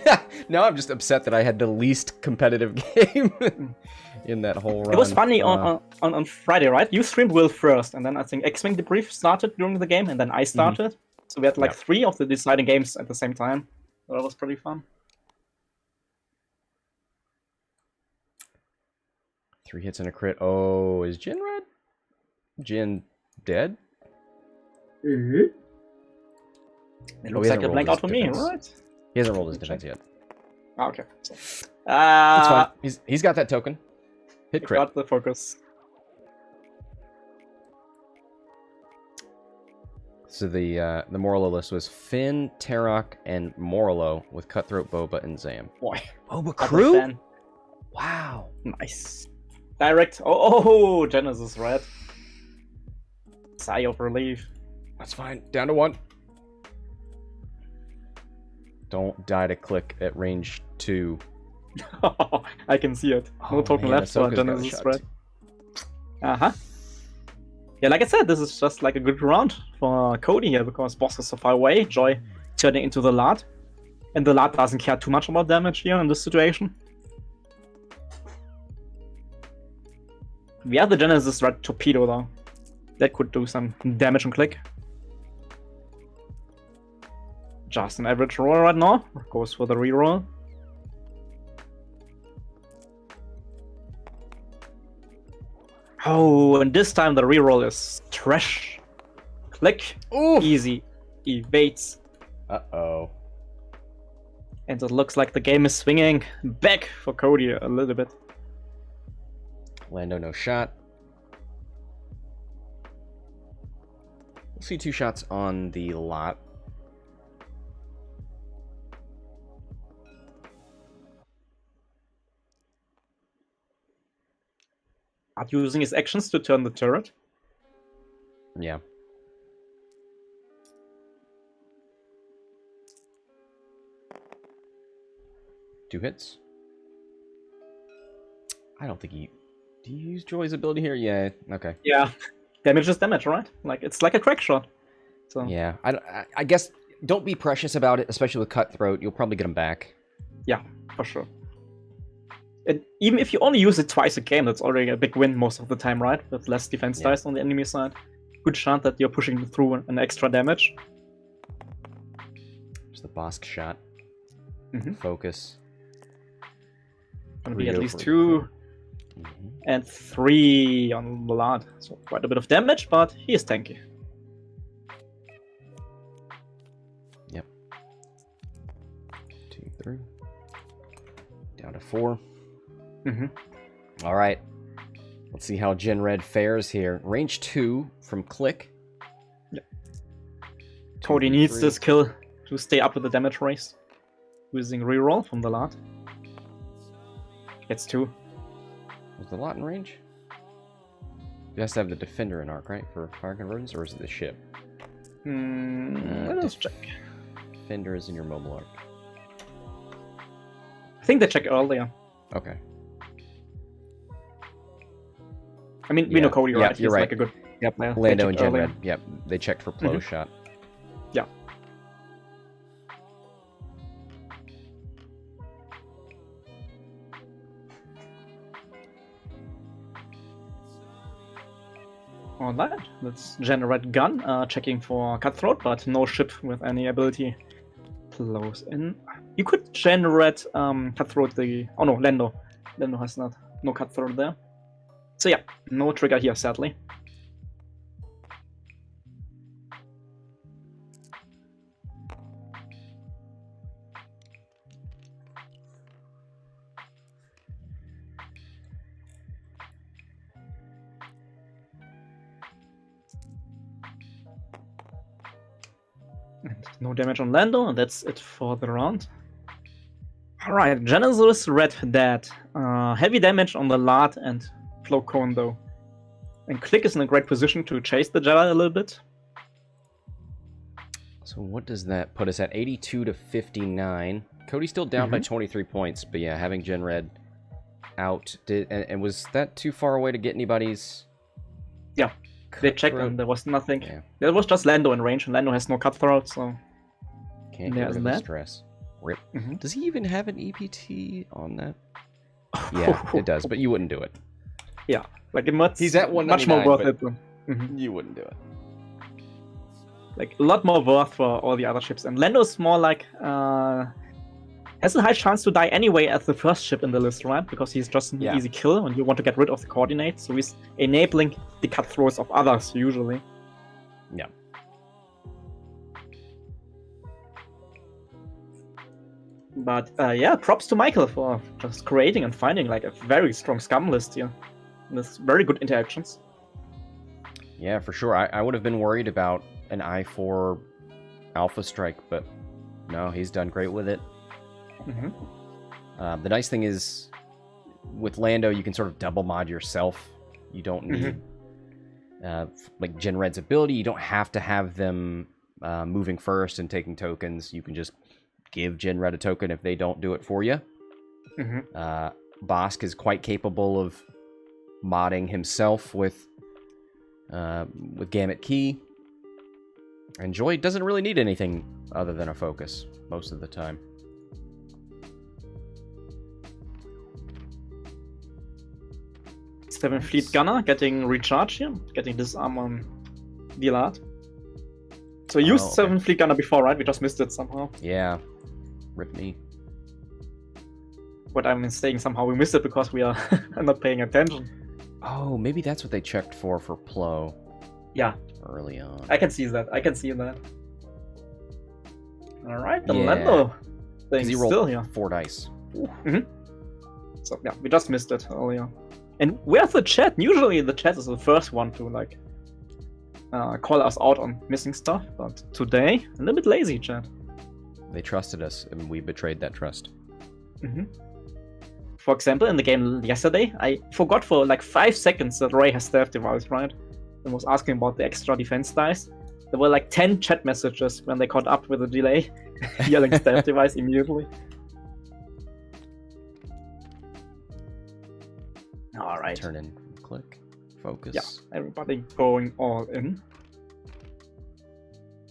Speaker 1: Now I'm just upset that I had the least competitive game in that whole run.
Speaker 2: It was funny on Friday, right? You streamed Will first, and then I think X-Wing Debrief started during the game, and then I started. So we had 3 of the deciding games at the same time. So that was pretty fun.
Speaker 1: 3 hits and a crit. Oh, is Jin red? Jin dead?
Speaker 2: It looks like a blank out for me, right?
Speaker 1: He hasn't rolled his defense yet.
Speaker 2: Oh, okay. So,
Speaker 1: it's fine. He's got that token. Hit crit.
Speaker 2: Got the focus.
Speaker 1: So the Morlo list was Finn, Tarok, and Morlo with Cutthroat, Boba, and Zam.
Speaker 2: Boy.
Speaker 1: Boba
Speaker 2: I'm a
Speaker 1: Crew?
Speaker 2: fan.
Speaker 1: Wow.
Speaker 2: Nice. Direct. Oh, Genesis Red. Sigh of relief.
Speaker 1: That's fine. Down to 1. Don't die to Klick at range 2.
Speaker 2: I can see it. No token
Speaker 1: man,
Speaker 2: left for
Speaker 1: Ahsoka's got a
Speaker 2: Genesis
Speaker 1: shot
Speaker 2: Red.
Speaker 1: too.
Speaker 2: Yeah, like I said, this is just like a good round for Cody here because Bossk is so far away. Joy turning into the Lard. And the Lard doesn't care too much about damage here in this situation. We have the Genesis Red Torpedo though. That could do some damage on Klick. Just an average roll right now. Goes for the reroll. Oh, and this time the reroll is trash. Klick.
Speaker 1: Ooh.
Speaker 2: Easy. Evades.
Speaker 1: Uh-oh.
Speaker 2: And it looks like the game is swinging back for Cody a little bit.
Speaker 1: Lando, no shot. We'll see 2 shots on the lot.
Speaker 2: Not using his actions to turn the turret.
Speaker 1: Yeah. Two hits. I don't think he... Do you use Joy's ability here? Yeah, okay.
Speaker 2: Yeah. Damage is damage, right? Like, it's like a crack shot. So
Speaker 1: Yeah, I guess don't be precious about it, especially with Cutthroat. You'll probably get him back.
Speaker 2: yeah, for sure. And even if you only use it twice a game, that's already a big win most of the time, right? With less defense dice on the enemy side. Good chance that you're pushing through an extra damage.
Speaker 1: There's the Bossk shot.
Speaker 2: Mm-hmm.
Speaker 1: Focus.
Speaker 2: Gonna be
Speaker 1: Three
Speaker 2: at least
Speaker 1: over.
Speaker 2: 2 and 3 on the Lard. So quite a bit of damage, but he is tanky.
Speaker 1: Yep. 2, 3. Down to 4.
Speaker 2: Mm-hmm.
Speaker 1: All right. Let's see how Gen Red fares here. Range 2 from Klick.
Speaker 2: Yep. Cody needs this kill to stay up with the damage race. Using reroll from the Lard. Gets 2.
Speaker 1: Was the lot in range? You has to have the defender in arc, right? For fire convergence, or is it the ship?
Speaker 2: Let us check.
Speaker 1: Defender is in your mobile arc.
Speaker 2: I think they checked earlier.
Speaker 1: Okay.
Speaker 2: I mean, we know Cody, right?
Speaker 1: You're
Speaker 2: He's
Speaker 1: right.
Speaker 2: like a good player.
Speaker 1: Lando
Speaker 2: They
Speaker 1: and
Speaker 2: checked
Speaker 1: Gen
Speaker 2: earlier.
Speaker 1: Red. Yep, they checked for Plo shot.
Speaker 2: Yeah. On that, let's generate gun, checking for Cutthroat, but no ship with any ability close in. You could generate Cutthroat the... Oh no, Lando. Lando has no Cutthroat there. So yeah, no trigger here, sadly. And no damage on Lando, and that's it for the round. Alright, Genesis Red dead. Heavy damage on the Lard and Koon though. And Klick is in a great position to chase the Jedi a little bit.
Speaker 1: So what does that put us at? 82 to 59. Cody's still down by 23 points, but yeah, having Gen Red out. And was that too far away to get anybody's...
Speaker 2: Yeah, they checked and there was nothing.
Speaker 1: Yeah.
Speaker 2: There was just Lando in range, and Lando has no Cutthroat, so...
Speaker 1: Can't get
Speaker 2: There's
Speaker 1: rid of the
Speaker 2: that.
Speaker 1: stress. Rip.
Speaker 2: Mhm.
Speaker 1: Does he even have an EPT on that? Yeah, it does, but you wouldn't do it.
Speaker 2: Yeah, like it much,
Speaker 1: He's at
Speaker 2: much more
Speaker 1: 199,
Speaker 2: worth
Speaker 1: but-
Speaker 2: it. Than,
Speaker 1: You wouldn't do it.
Speaker 2: like a lot more worth for all the other ships. And Lando's more like has a high chance to die anyway as the first ship in the list, right? Because he's just an
Speaker 1: Yeah.
Speaker 2: easy kill and you want to get rid of the coordinates, so he's enabling the cutthroats of others usually.
Speaker 1: Yeah.
Speaker 2: But yeah, props to Micheal for just creating and finding like a very strong scum list here. With very good interactions.
Speaker 1: Yeah, for sure. I would have been worried about an eye for Alpha Strike, but no, he's done great with it. The nice thing is, with Lando, you can sort of double mod yourself. You don't need, like Gen Red's ability, you don't have to have them moving first and taking tokens. You can just give Gen Red a token if they don't do it for you. Bossk is quite capable of modding himself with Gamut Key. And Joy doesn't really need anything other than a focus most of the time.
Speaker 2: Seven Fleet Gunner getting recharge here, getting this arm on the alert. So we used 7 Fleet Gunner before, right? We just missed it somehow.
Speaker 1: Yeah. Rip me.
Speaker 2: What I'm saying, somehow we missed it because we are not paying attention.
Speaker 1: Oh, maybe that's what they checked for Plo.
Speaker 2: Yeah.
Speaker 1: Early on.
Speaker 2: I can see that. I can see that. Alright, the Lando thing is still here.
Speaker 1: 4 dice.
Speaker 2: So yeah, we just missed it earlier. And where's the chat? Usually the chat is the first one to like call us out on missing stuff, but today a little bit lazy, chat.
Speaker 1: They trusted us, and we betrayed that trust.
Speaker 2: For example, in the game yesterday, I forgot for like 5 seconds that Ray has stealth device, right? And was asking about the extra defense dice. There were like 10 chat messages when they caught up with the delay, yelling stealth device immediately. Alright.
Speaker 1: Turn in, click, focus.
Speaker 2: Yeah, everybody going all in.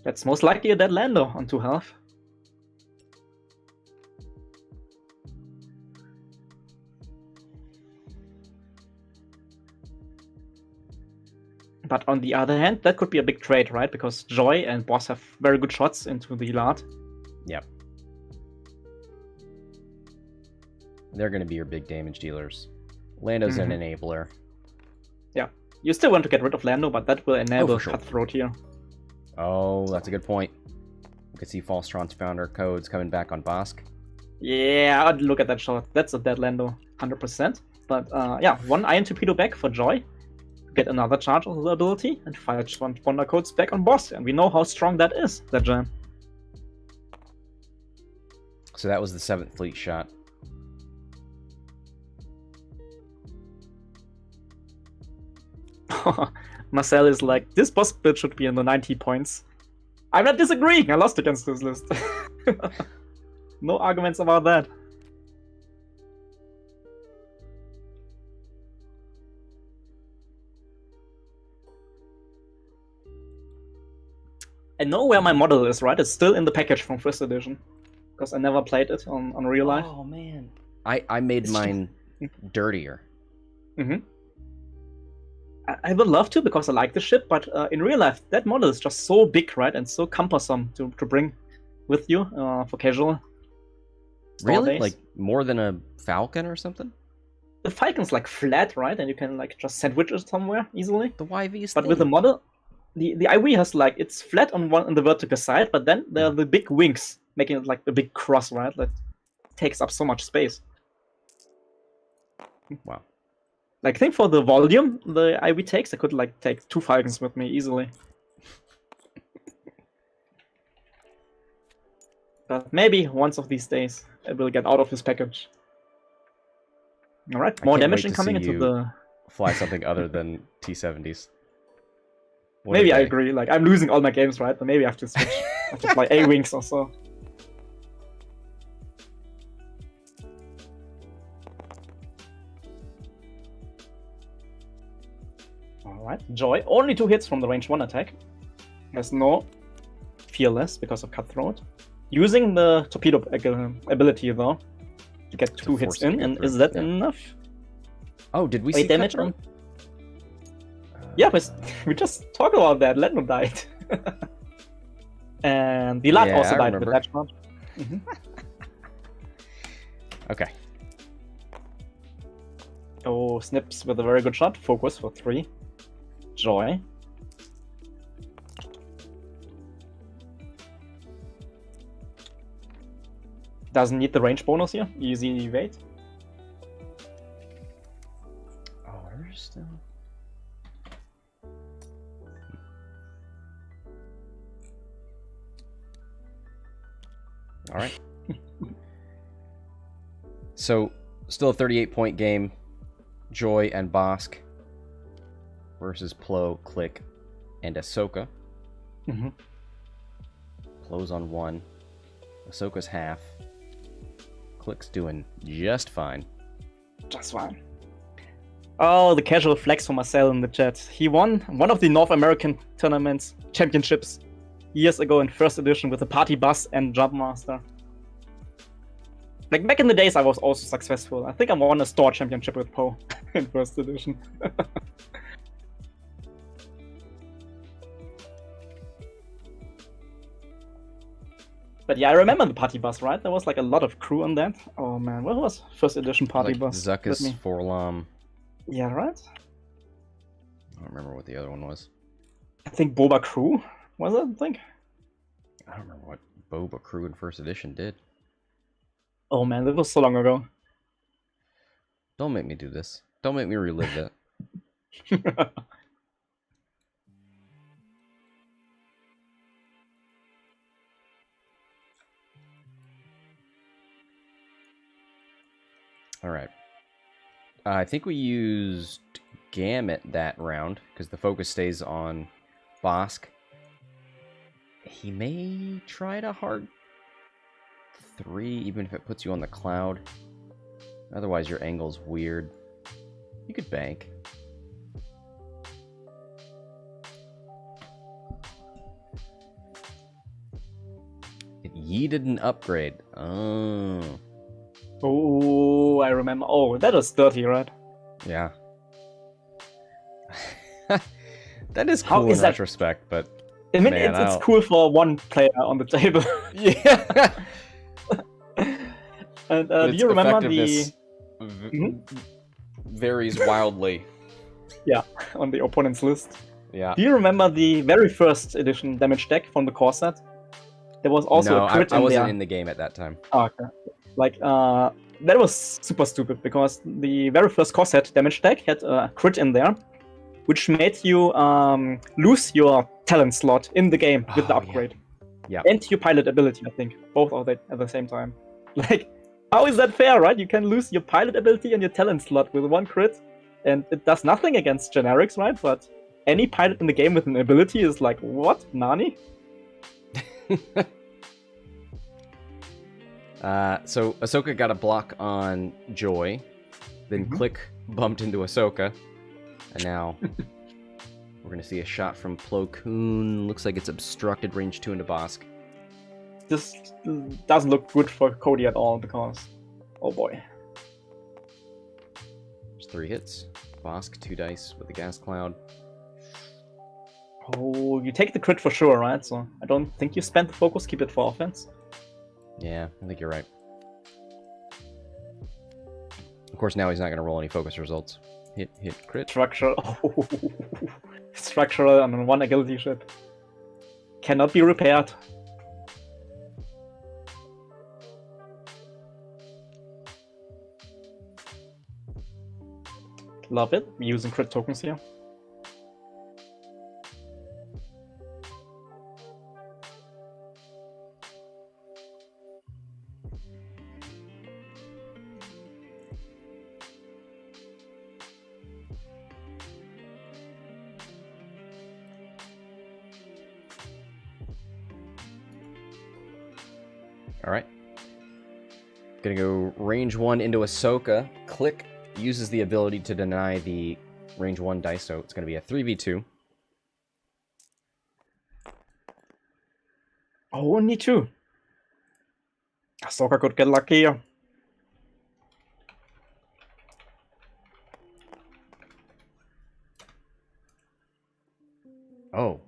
Speaker 2: That's most likely a dead Lando on 2 health. But on the other hand, that could be a big trade, right? Because Joy and Bossk have very good shots into the Lard.
Speaker 1: Yep. They're going to be your big damage dealers. Lando's an enabler.
Speaker 2: Yeah. You still want to get rid of Lando, but that will enable
Speaker 1: sure.
Speaker 2: Cutthroat here.
Speaker 1: Oh, that's a good point. You can see False Transpounder codes coming back on Bossk.
Speaker 2: Yeah, I'd look at that shot. That's a dead Lando, 100%. But yeah, 1 Iron Torpedo back for Joy. Get another charge of the ability, and 5 transponder codes back on Bossk. And we know how strong that is, that jam.
Speaker 1: So that was the 7th Fleet shot.
Speaker 2: Marcel is like, this boss build should be in the 90 points. I'm not disagreeing, I lost against this list. No arguments about that. I know where my model is, right? It's still in the package from 1st edition. Because I never played it on real life.
Speaker 1: Oh, man. I made mine dirtier.
Speaker 2: I would love to because I like the ship, but in real life, that model is just so big, right? And so cumbersome to bring with you for casual.
Speaker 1: Really? Like more than a Falcon or something?
Speaker 2: The Falcon's like flat, right? And you can like just sandwich it somewhere easily.
Speaker 1: The YV is
Speaker 2: But with the model, the IV has like, it's flat on the vertical side, but then there are the big wings, making it like a big cross, right? That takes up so much space.
Speaker 1: Wow.
Speaker 2: Like, I think for the volume the IV takes, I could like take 2 Falcons with me easily. But maybe once of these days I will get out of this package. Alright, more damage incoming into the...
Speaker 1: fly something other than T-70s.
Speaker 2: Maybe I agree, like I'm losing all my games, right? But maybe I have to switch. I have to fly A-Wings or so. Alright, Joy. Only 2 hits from the range 1 attack. Has no Fearless because of Cutthroat. Using the Torpedo ability though, to get 2 hits in, and is that enough?
Speaker 1: Oh, did we see
Speaker 2: damage on? Yeah, but we just talked about that. Lando died. And the Lat also died with that shot.
Speaker 1: Okay.
Speaker 2: Oh, Snips with a very good shot. Focus for 3. Joy. Doesn't need the range bonus here. Easy evade.
Speaker 1: Oh, we're still... right. So, still a 38-point game. Joy and Bossk versus Plo, Klick, and Ahsoka.
Speaker 2: Mm-hmm.
Speaker 1: Plo's on 1. Ahsoka's half. Klick's doing just fine.
Speaker 2: Just fine. Oh, the casual flex for Marcel in the chat. He won one of the North American tournaments, championships, years ago in first edition with the party bus and Jumpmaster. Like back in the days, I was also successful. I think I won a store championship with Poe in first edition. But yeah, I remember the party bus, right? There was like a lot of crew on that. Oh man, what was first edition party
Speaker 1: like
Speaker 2: bus?
Speaker 1: Zuckuss, Forlom.
Speaker 2: Yeah, right?
Speaker 1: I don't remember what the other one was.
Speaker 2: I think Boba Crew, was it? I think.
Speaker 1: I don't remember what Boba Crew in first edition did.
Speaker 2: Oh man, that was so long ago.
Speaker 1: Don't make me do this. Don't make me relive that. Alright. I think we used Gamut that round, because the focus stays on Bossk. He may try to hard 3, even if it puts you on the cloud. Otherwise, your angle's weird. You could bank. It yeeted an upgrade. Oh.
Speaker 2: Oh, I remember. Oh, that was dirty, right?
Speaker 1: Yeah. That is cool in retrospect, but
Speaker 2: I mean,
Speaker 1: man,
Speaker 2: it's cool for one player on the table.
Speaker 1: Yeah.
Speaker 2: And do you remember the
Speaker 1: varies wildly.
Speaker 2: Yeah, on the opponent's list.
Speaker 1: Yeah.
Speaker 2: Do you remember the very first edition damage deck from the core set? There was also a crit in there.
Speaker 1: I wasn't in the game at that time.
Speaker 2: Oh, okay. Like, that was super stupid because the very first core set damage deck had a crit in there, which made you lose your talent slot in the game with the upgrade.
Speaker 1: Yeah.
Speaker 2: And your pilot ability, I think. Both of that at the same time. Like, how is that fair, right? You can lose your pilot ability and your talent slot with one crit, and it does nothing against generics, right? But any pilot in the game with an ability is like, what? Nani?
Speaker 1: So Ahsoka got a block on Joy, then Klick bumped into Ahsoka, and now we're gonna see a shot from Plo Koon. Looks like it's obstructed range 2 into Bossk.
Speaker 2: This doesn't look good for Cody at all because, oh boy.
Speaker 1: There's 3 hits. Bossk 2 dice with the gas cloud.
Speaker 2: Oh, you take the crit for sure, right? So I don't think you spend the focus, keep it for offense.
Speaker 1: Yeah, I think you're right. Of course, now he's not going to roll any focus results. Hit, crit.
Speaker 2: Structural. Oh. Structural on one agility ship. Cannot be repaired. Love it. We're using crit tokens here.
Speaker 1: Alright. Gonna go range 1 into Ahsoka. Klick uses the ability to deny the range 1 dice, so it's gonna be a 3v2.
Speaker 2: Oh, only 2. Ahsoka could get lucky here.
Speaker 1: Oh.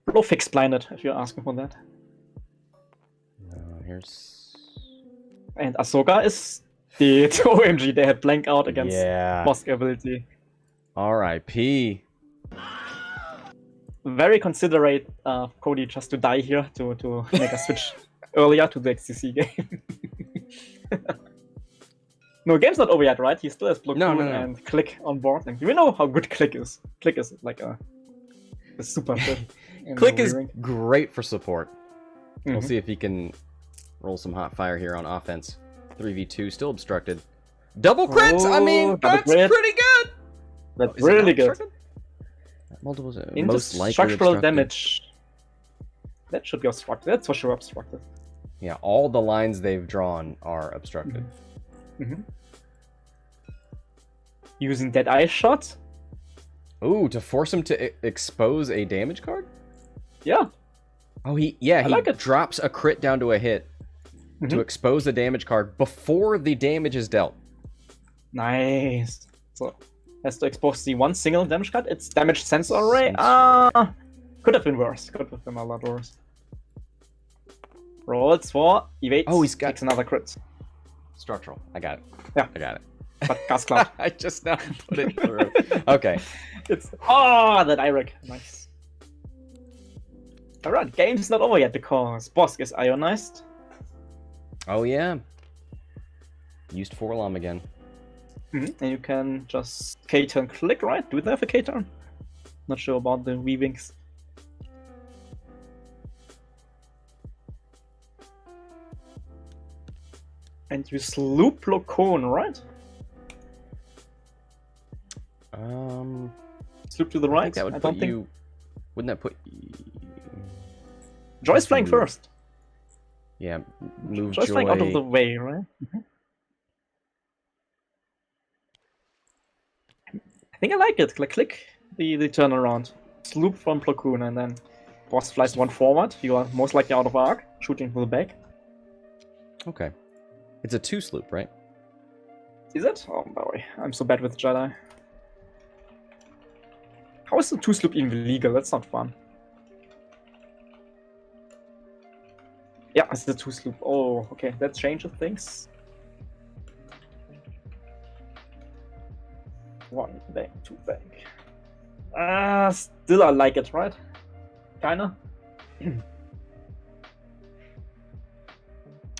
Speaker 2: Blow fix blinded, if you're asking for that.
Speaker 1: Here's...
Speaker 2: And Ahsoka is dead. OMG, they had blank out against
Speaker 1: Yeah.
Speaker 2: Bossk ability.
Speaker 1: R.I.P.
Speaker 2: Very considerate Cody just to die here to make a switch earlier to the XTC game. No, game's not over yet, right? He still has Plo Koon and Klick on board. And you know how good Klick is. Klick is like a super fit.
Speaker 1: Klick is great for support. We'll see if he can roll some hot fire here on offense. 3v2, still obstructed. Double crits! I mean, that's pretty good!
Speaker 2: That's really good.
Speaker 1: Multiples,
Speaker 2: most likely structural obstructed. Damage. That should be obstructed. That's for sure obstructed.
Speaker 1: Yeah, all the lines they've drawn are obstructed.
Speaker 2: Using Dead Eye Shot.
Speaker 1: Ooh, to force him to expose a damage card?
Speaker 2: Yeah.
Speaker 1: Oh, he drops a crit down to a hit to expose the damage card before the damage is dealt.
Speaker 2: Nice. So, has to expose the one single damage card. It's damage sensor array. Could have been worse. Could have been a lot worse. Rolls for evade.
Speaker 1: Oh, he's got
Speaker 2: takes another crit.
Speaker 1: Structural. I got it.
Speaker 2: Yeah.
Speaker 1: I got it.
Speaker 2: But Gas Cloud.
Speaker 1: I just now put it through. Okay.
Speaker 2: It's that Irek. Nice. Alright, game's not over yet because Bossk is ionized.
Speaker 1: Oh yeah. Used Forlom again.
Speaker 2: And you can just K-turn Klick, right? Do they have a K-turn? Not sure about the weavings. And you sloop Koon, right? Sloop to the right.
Speaker 1: That would put you. Wouldn't that put?
Speaker 2: Joy's flying first.
Speaker 1: Yeah, move
Speaker 2: Joy's flying out of the way, right? I think I like it. Like Klick the turnaround. Sloop from Koon, and then Bossk flies one forward. You are most likely out of arc, shooting for the back.
Speaker 1: Okay. It's a 2 sloop, right?
Speaker 2: Is it? Oh boy, I'm so bad with Jedi. How is the 2 sloop even legal? That's not fun. Yeah, it's the 2 sloop. Oh, okay, that changes things. 1 bank, 2 bank. Still I like it, right? Kinda.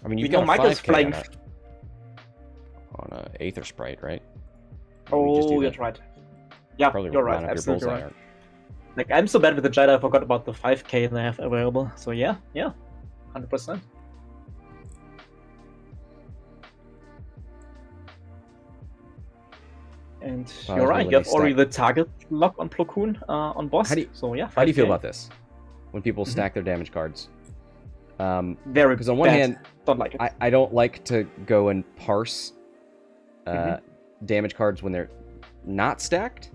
Speaker 1: I mean, you
Speaker 2: know Michael's flying
Speaker 1: on a Aether Sprite, right?
Speaker 2: Oh, that's right. Yeah,
Speaker 1: probably
Speaker 2: you're right. Absolutely right. Like, I'm so bad with the Jedi, I forgot about the 5k they have available. So yeah, 100%. And you're right. You have already the target lock on Koon on Bossk. So yeah. 5K.
Speaker 1: How do you feel about this? When people stack their damage cards?
Speaker 2: Very.
Speaker 1: Because on one hand,
Speaker 2: don't like it.
Speaker 1: I don't like to go and parse damage cards when they're not stacked.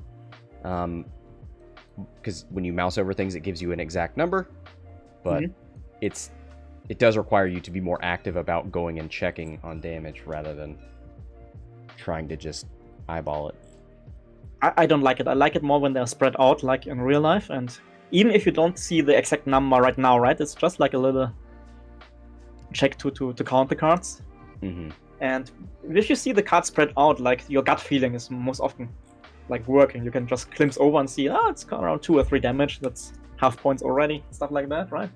Speaker 1: Because when you mouse over things, it gives you an exact number, but it does require you to be more active about going and checking on damage rather than trying to just eyeball it.
Speaker 2: I don't like it. I like it more when they're spread out, like in real life, and even if you don't see the exact number right now, right? It's just like a little check to count the cards. And if you see the cards spread out, like your gut feeling is most often like working. You can just glimpse over and see, it's around 2 or 3 damage. That's half points already, stuff like that, right?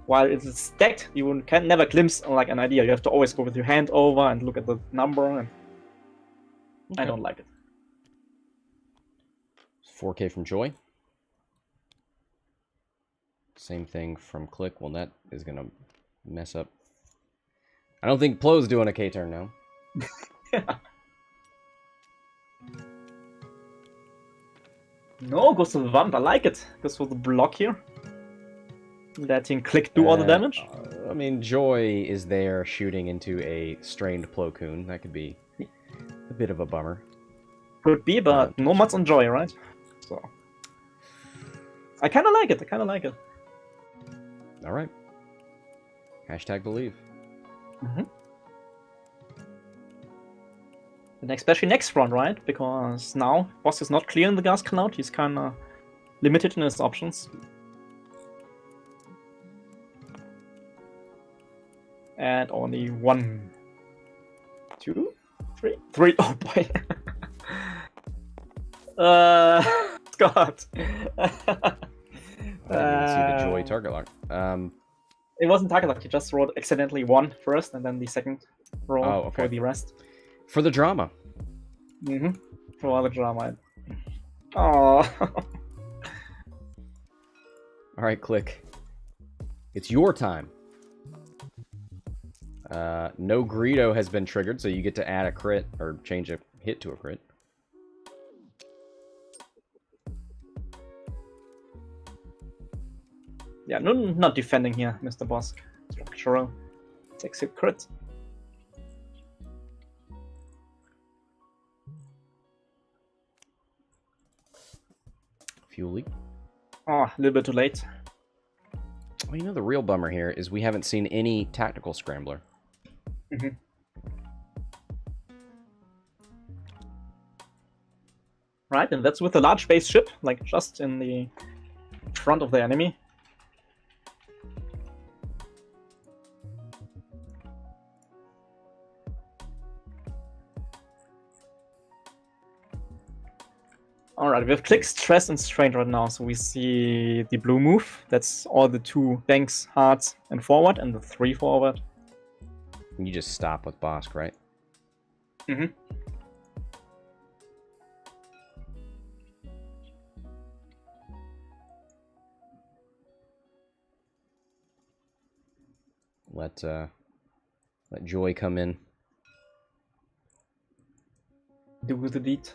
Speaker 2: While if it's stacked, you can never glimpse like an idea. You have to always go with your hand over and look at the number, and I don't like it.
Speaker 1: 4K from Joy. Same thing from Klick. Well, that is going to mess up. I don't think Plo's doing a K-turn now. No, goes to the Vamp. I like it. Goes for the block here. Letting Klick do all the damage. I mean, Joy is there shooting into a strained Plo Koon. That could be a bit of a bummer.
Speaker 2: Could be, but no mods on Joy, right? So I kind of like it.
Speaker 1: All right. Hashtag believe.
Speaker 2: And especially next round, right? Because now Bossk is not clearing the gas cloud. He's kind of limited in his options. And only 1, 2, 3. Oh boy. Scott.
Speaker 1: I didn't see the Joy target lock.
Speaker 2: It wasn't target lock. You just rolled accidentally 1 first, and then the second roll for the rest.
Speaker 1: For the drama.
Speaker 2: For all the drama. Oh.
Speaker 1: All right, Klick. It's your time. No Greedo has been triggered, so you get to add a crit or change a hit to a crit.
Speaker 2: Yeah, no, not defending here, Mr. Bossk. Structural. Takes a crit.
Speaker 1: Fuel leak.
Speaker 2: Oh, a little bit too late.
Speaker 1: Well, you know the real bummer here is we haven't seen any tactical scrambler.
Speaker 2: Mm-hmm. Right, and that's with a large base ship, like just in the front of the enemy. Alright, we have Klick, Stress, and Strain right now, so we see the blue move. That's all the 2 banks, hearts, and forward, and the 3 forward.
Speaker 1: You just stop with Bossk, right?
Speaker 2: Mm-hmm.
Speaker 1: Let Joy come in.
Speaker 2: Do the deed.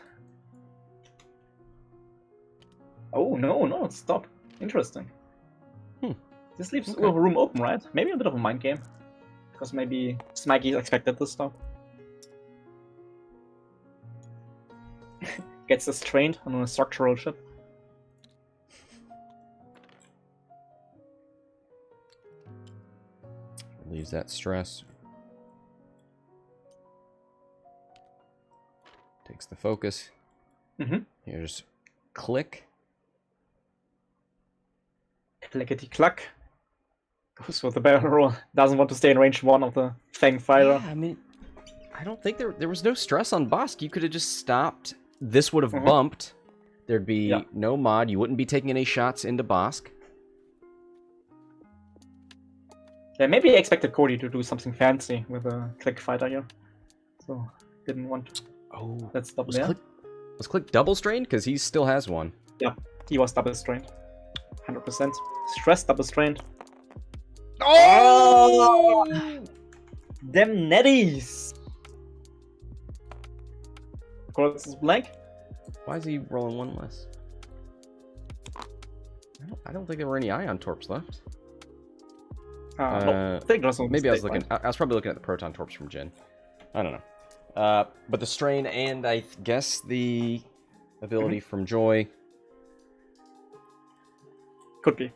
Speaker 2: Oh, no, stop. Interesting. This leaves room open, right? Maybe a bit of a mind game. Because maybe Smikey expected to stop. Gets us trained on a structural ship.
Speaker 1: Leaves that stress. Takes the focus.
Speaker 2: Mm-hmm.
Speaker 1: Here's Klick.
Speaker 2: Clickety cluck. Goes for the barrel roll. Doesn't want to stay in range 1 of the Fang Fighter.
Speaker 1: Yeah, I mean, I don't think there was no stress on Bossk. You could have just stopped. This would have bumped. There'd be no mod. You wouldn't be taking any shots into Bossk.
Speaker 2: Yeah, maybe I expected Cody to do something fancy with a Klick fighter here. So, didn't want to.
Speaker 1: Oh,
Speaker 2: let's stop there.
Speaker 1: Was Klick double strained? Because he still has one.
Speaker 2: Yeah, he was double strained. 100%. Stress double strained.
Speaker 1: Oh!
Speaker 2: Them netties! Of course, it's blank.
Speaker 1: Why is he rolling 1 less? I don't think there were any ion torps left.
Speaker 2: No, I think there's
Speaker 1: maybe I was looking. I was probably looking at the proton torps from Jin. I don't know. But the strain and I guess the ability from Joy.
Speaker 2: Could be.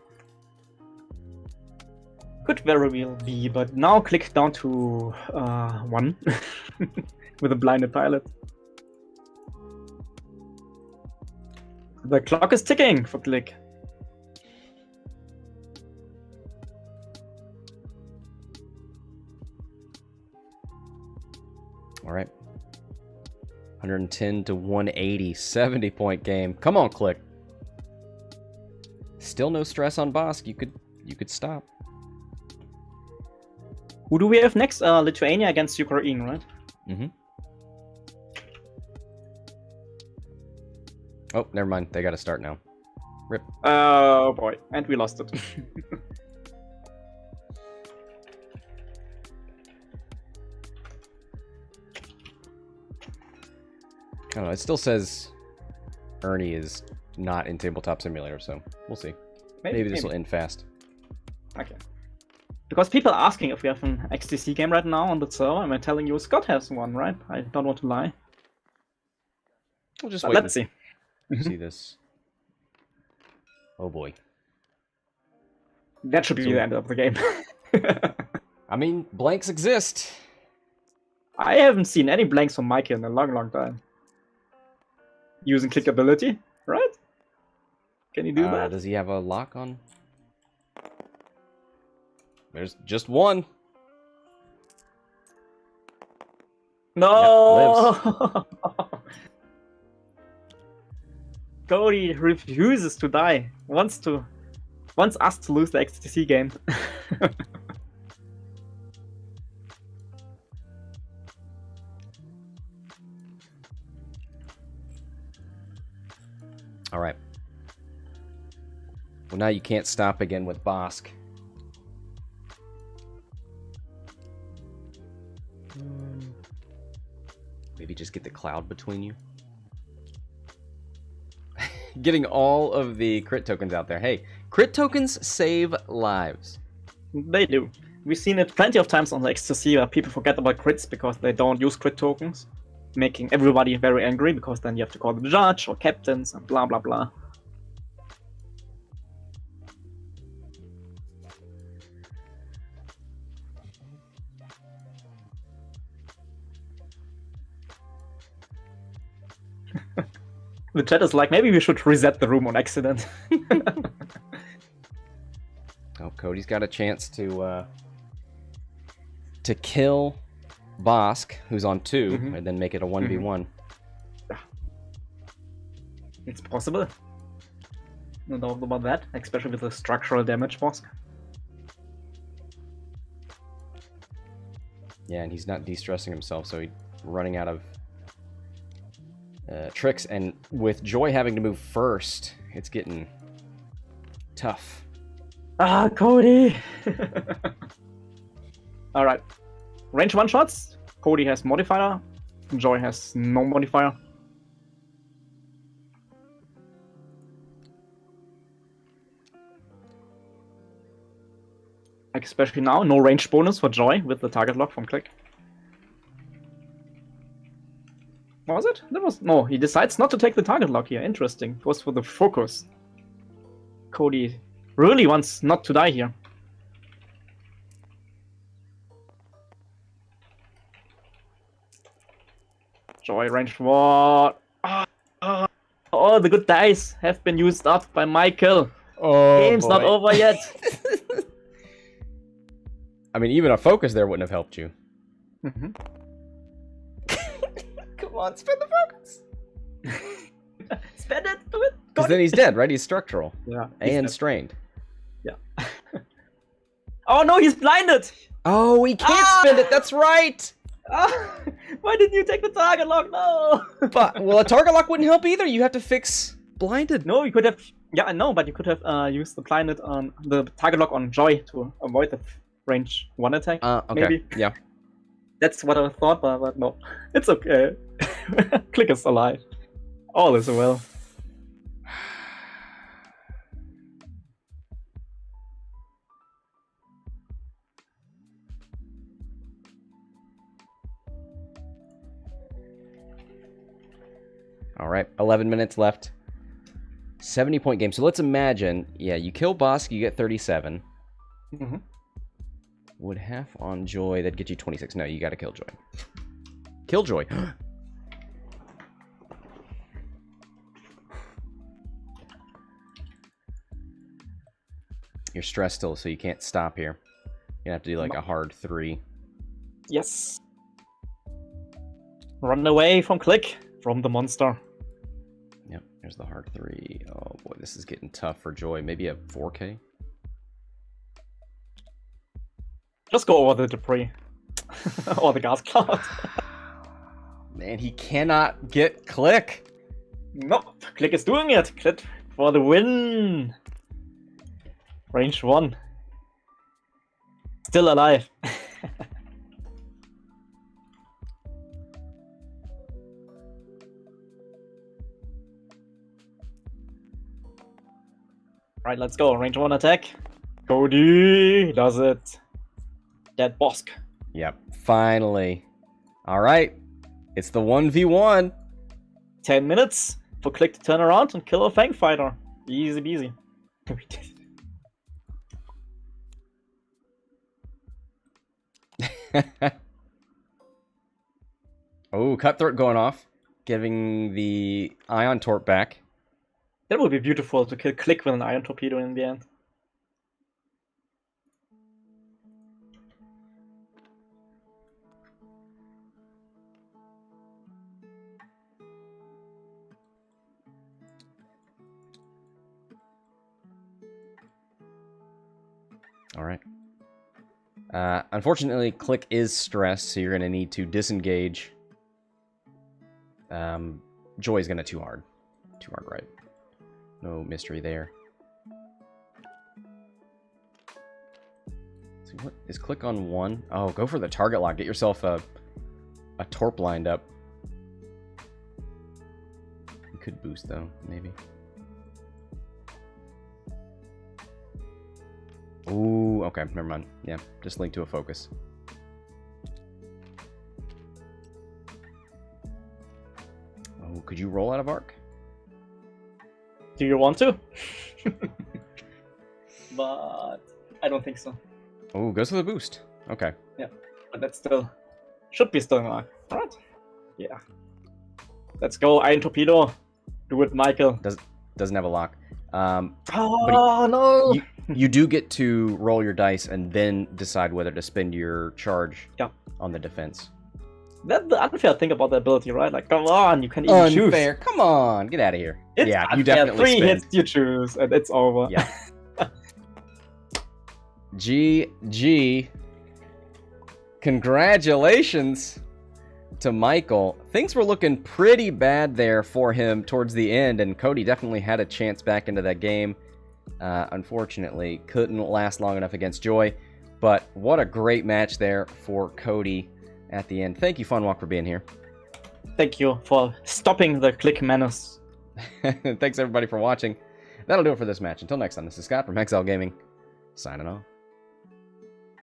Speaker 2: Could very well be, but now Klick down to 1 with a blinded pilot. The clock is ticking for Klick.
Speaker 1: All right. 110 to 180, 70-point game. Come on, Klick. Still no stress on Bossk. You could stop.
Speaker 2: Who do we have next? Lithuania against Ukraine, right?
Speaker 1: Mm-hmm. Oh, never mind. They got to start now. Rip.
Speaker 2: Oh boy, and we lost it.
Speaker 1: I don't know. It still says Ernie is not in Tabletop Simulator, so we'll see. Maybe this will end fast.
Speaker 2: Okay. Because people are asking if we have an XTC game right now on the server, and I'm telling you Scott has one, right? I don't want to lie.
Speaker 1: We'll just
Speaker 2: But
Speaker 1: wait.
Speaker 2: let's see.
Speaker 1: See this. Oh boy.
Speaker 2: That should be the end of the game.
Speaker 1: I mean, blanks exist.
Speaker 2: I haven't seen any blanks from Micheal in a long time. Using Klick ability, right? Can you do that?
Speaker 1: Does he have a lock on? There's just one.
Speaker 2: No! Cody refuses to die. Wants us to lose the XTC game.
Speaker 1: All right. Well, now you can't stop again with Bossk. Maybe just get the cloud between you. Getting all of the crit tokens out there. Hey, crit tokens save lives.
Speaker 2: They do. We've seen it plenty of times on the XTC where people forget about crits because they don't use crit tokens, making everybody very angry because then you have to call the judge or captains and blah blah blah. The chat is like, maybe we should reset the room on accident.
Speaker 1: Oh, Cody's got a chance to kill Bossk, who's on 2, and then make it a 1v1.
Speaker 2: It's possible. No doubt about that, especially with the structural damage Bossk.
Speaker 1: Yeah, and he's not de-stressing himself, so he's running out of tricks, and with Joy having to move first, it's getting tough.
Speaker 2: Ah, Cody! Alright. Range 1 shots. Cody has modifier. Joy has no modifier. Especially now, no range bonus for Joy with the target lock from Klick. Was it? That was... No, he decides not to take the target lock here. Interesting. Goes for the focus. Cody really wants not to die here. Joy range 1. Oh, the good dice have been used up by Micheal.
Speaker 1: Oh,
Speaker 2: Game's not over yet.
Speaker 1: I mean, even a focus there wouldn't have helped you. Come on, spend the focus.
Speaker 2: Spend it, do it.
Speaker 1: Because then he's dead, right? He's structural.
Speaker 2: Yeah.
Speaker 1: And strained.
Speaker 2: Yeah. Oh no, he's blinded.
Speaker 1: Oh, he can't spend it. That's right.
Speaker 2: Why didn't you take the target lock? No.
Speaker 1: But well, a target lock wouldn't help either. You have to fix blinded.
Speaker 2: No, you could have. Yeah, I know, but you could have used the blinded on the target lock on Joy to avoid the range 1 attack.
Speaker 1: Okay.
Speaker 2: Maybe.
Speaker 1: Yeah.
Speaker 2: That's what I thought, but no, it's okay. Klick is alive. All is well.
Speaker 1: All right, 11 minutes left. 70-point game. So let's imagine, yeah, you kill Bossk, you get 37. Would half on Joy, that'd get you 26. No, you gotta kill Joy. Kill Joy. You're stressed still, so you can't stop here. You have to do like a hard 3.
Speaker 2: Yes. Run away from Klick, from the monster.
Speaker 1: Yep, there's the hard 3. Oh boy, this is getting tough for Joy. Maybe a 4K?
Speaker 2: Just go over the debris. Or the gas cloud.
Speaker 1: Man, he cannot get Klick.
Speaker 2: Nope, Klick is doing it. Klick for the win. Range 1. Still alive. Right, let's go. Range 1 attack. Cody does it. Dead Bossk.
Speaker 1: Yep, finally. All right, it's the 1v1.
Speaker 2: 10 minutes for Klick to turn around and kill a Fang Fighter. Easy peasy. We did
Speaker 1: it. Oh, Cutthroat going off, giving the Ion Torp back.
Speaker 2: That would be beautiful to kill Klick with an Ion Torpedo in the end.
Speaker 1: All right. Unfortunately, Klick is stressed, so you're going to need to disengage. Joy's going to too hard. Too hard, right? No mystery there. See, what is Klick on 1? Oh, go for the target lock. Get yourself a a Torp lined up. You could boost, though, maybe. Ooh, okay, never mind. Yeah, just link to a focus. Oh, could you roll out of arc?
Speaker 2: Do you want to? But I don't think so.
Speaker 1: Oh, goes for the boost. Okay.
Speaker 2: Yeah, but that's still should be still in arc. Alright. Yeah. Let's go, Iron Torpedo. Do it, Michael.
Speaker 1: Doesn't have a lock.
Speaker 2: Oh no!
Speaker 1: You do get to roll your dice and then decide whether to spend your charge on the defense.
Speaker 2: That's the unfair thing about the ability, right? Like, come on, you can even choose.
Speaker 1: Unfair. Come on, get out of here.
Speaker 2: It's
Speaker 1: yeah,
Speaker 2: unfair.
Speaker 1: you definitely
Speaker 2: 3
Speaker 1: spend.
Speaker 2: hits you choose, and it's over.
Speaker 1: Yeah. GG. Congratulations to Michael. Things were looking pretty bad there for him towards the end, and Cody definitely had a chance back into that game. Unfortunately, couldn't last long enough against Joy, but what a great match there for Cody at the end. Thank you, Funwalk, for being here.
Speaker 2: Thank you for stopping the Klick menace.
Speaker 1: Thanks, everybody, for watching. That'll do it for this match. Until next time, this is Scott from Hexiled Gaming, signing off.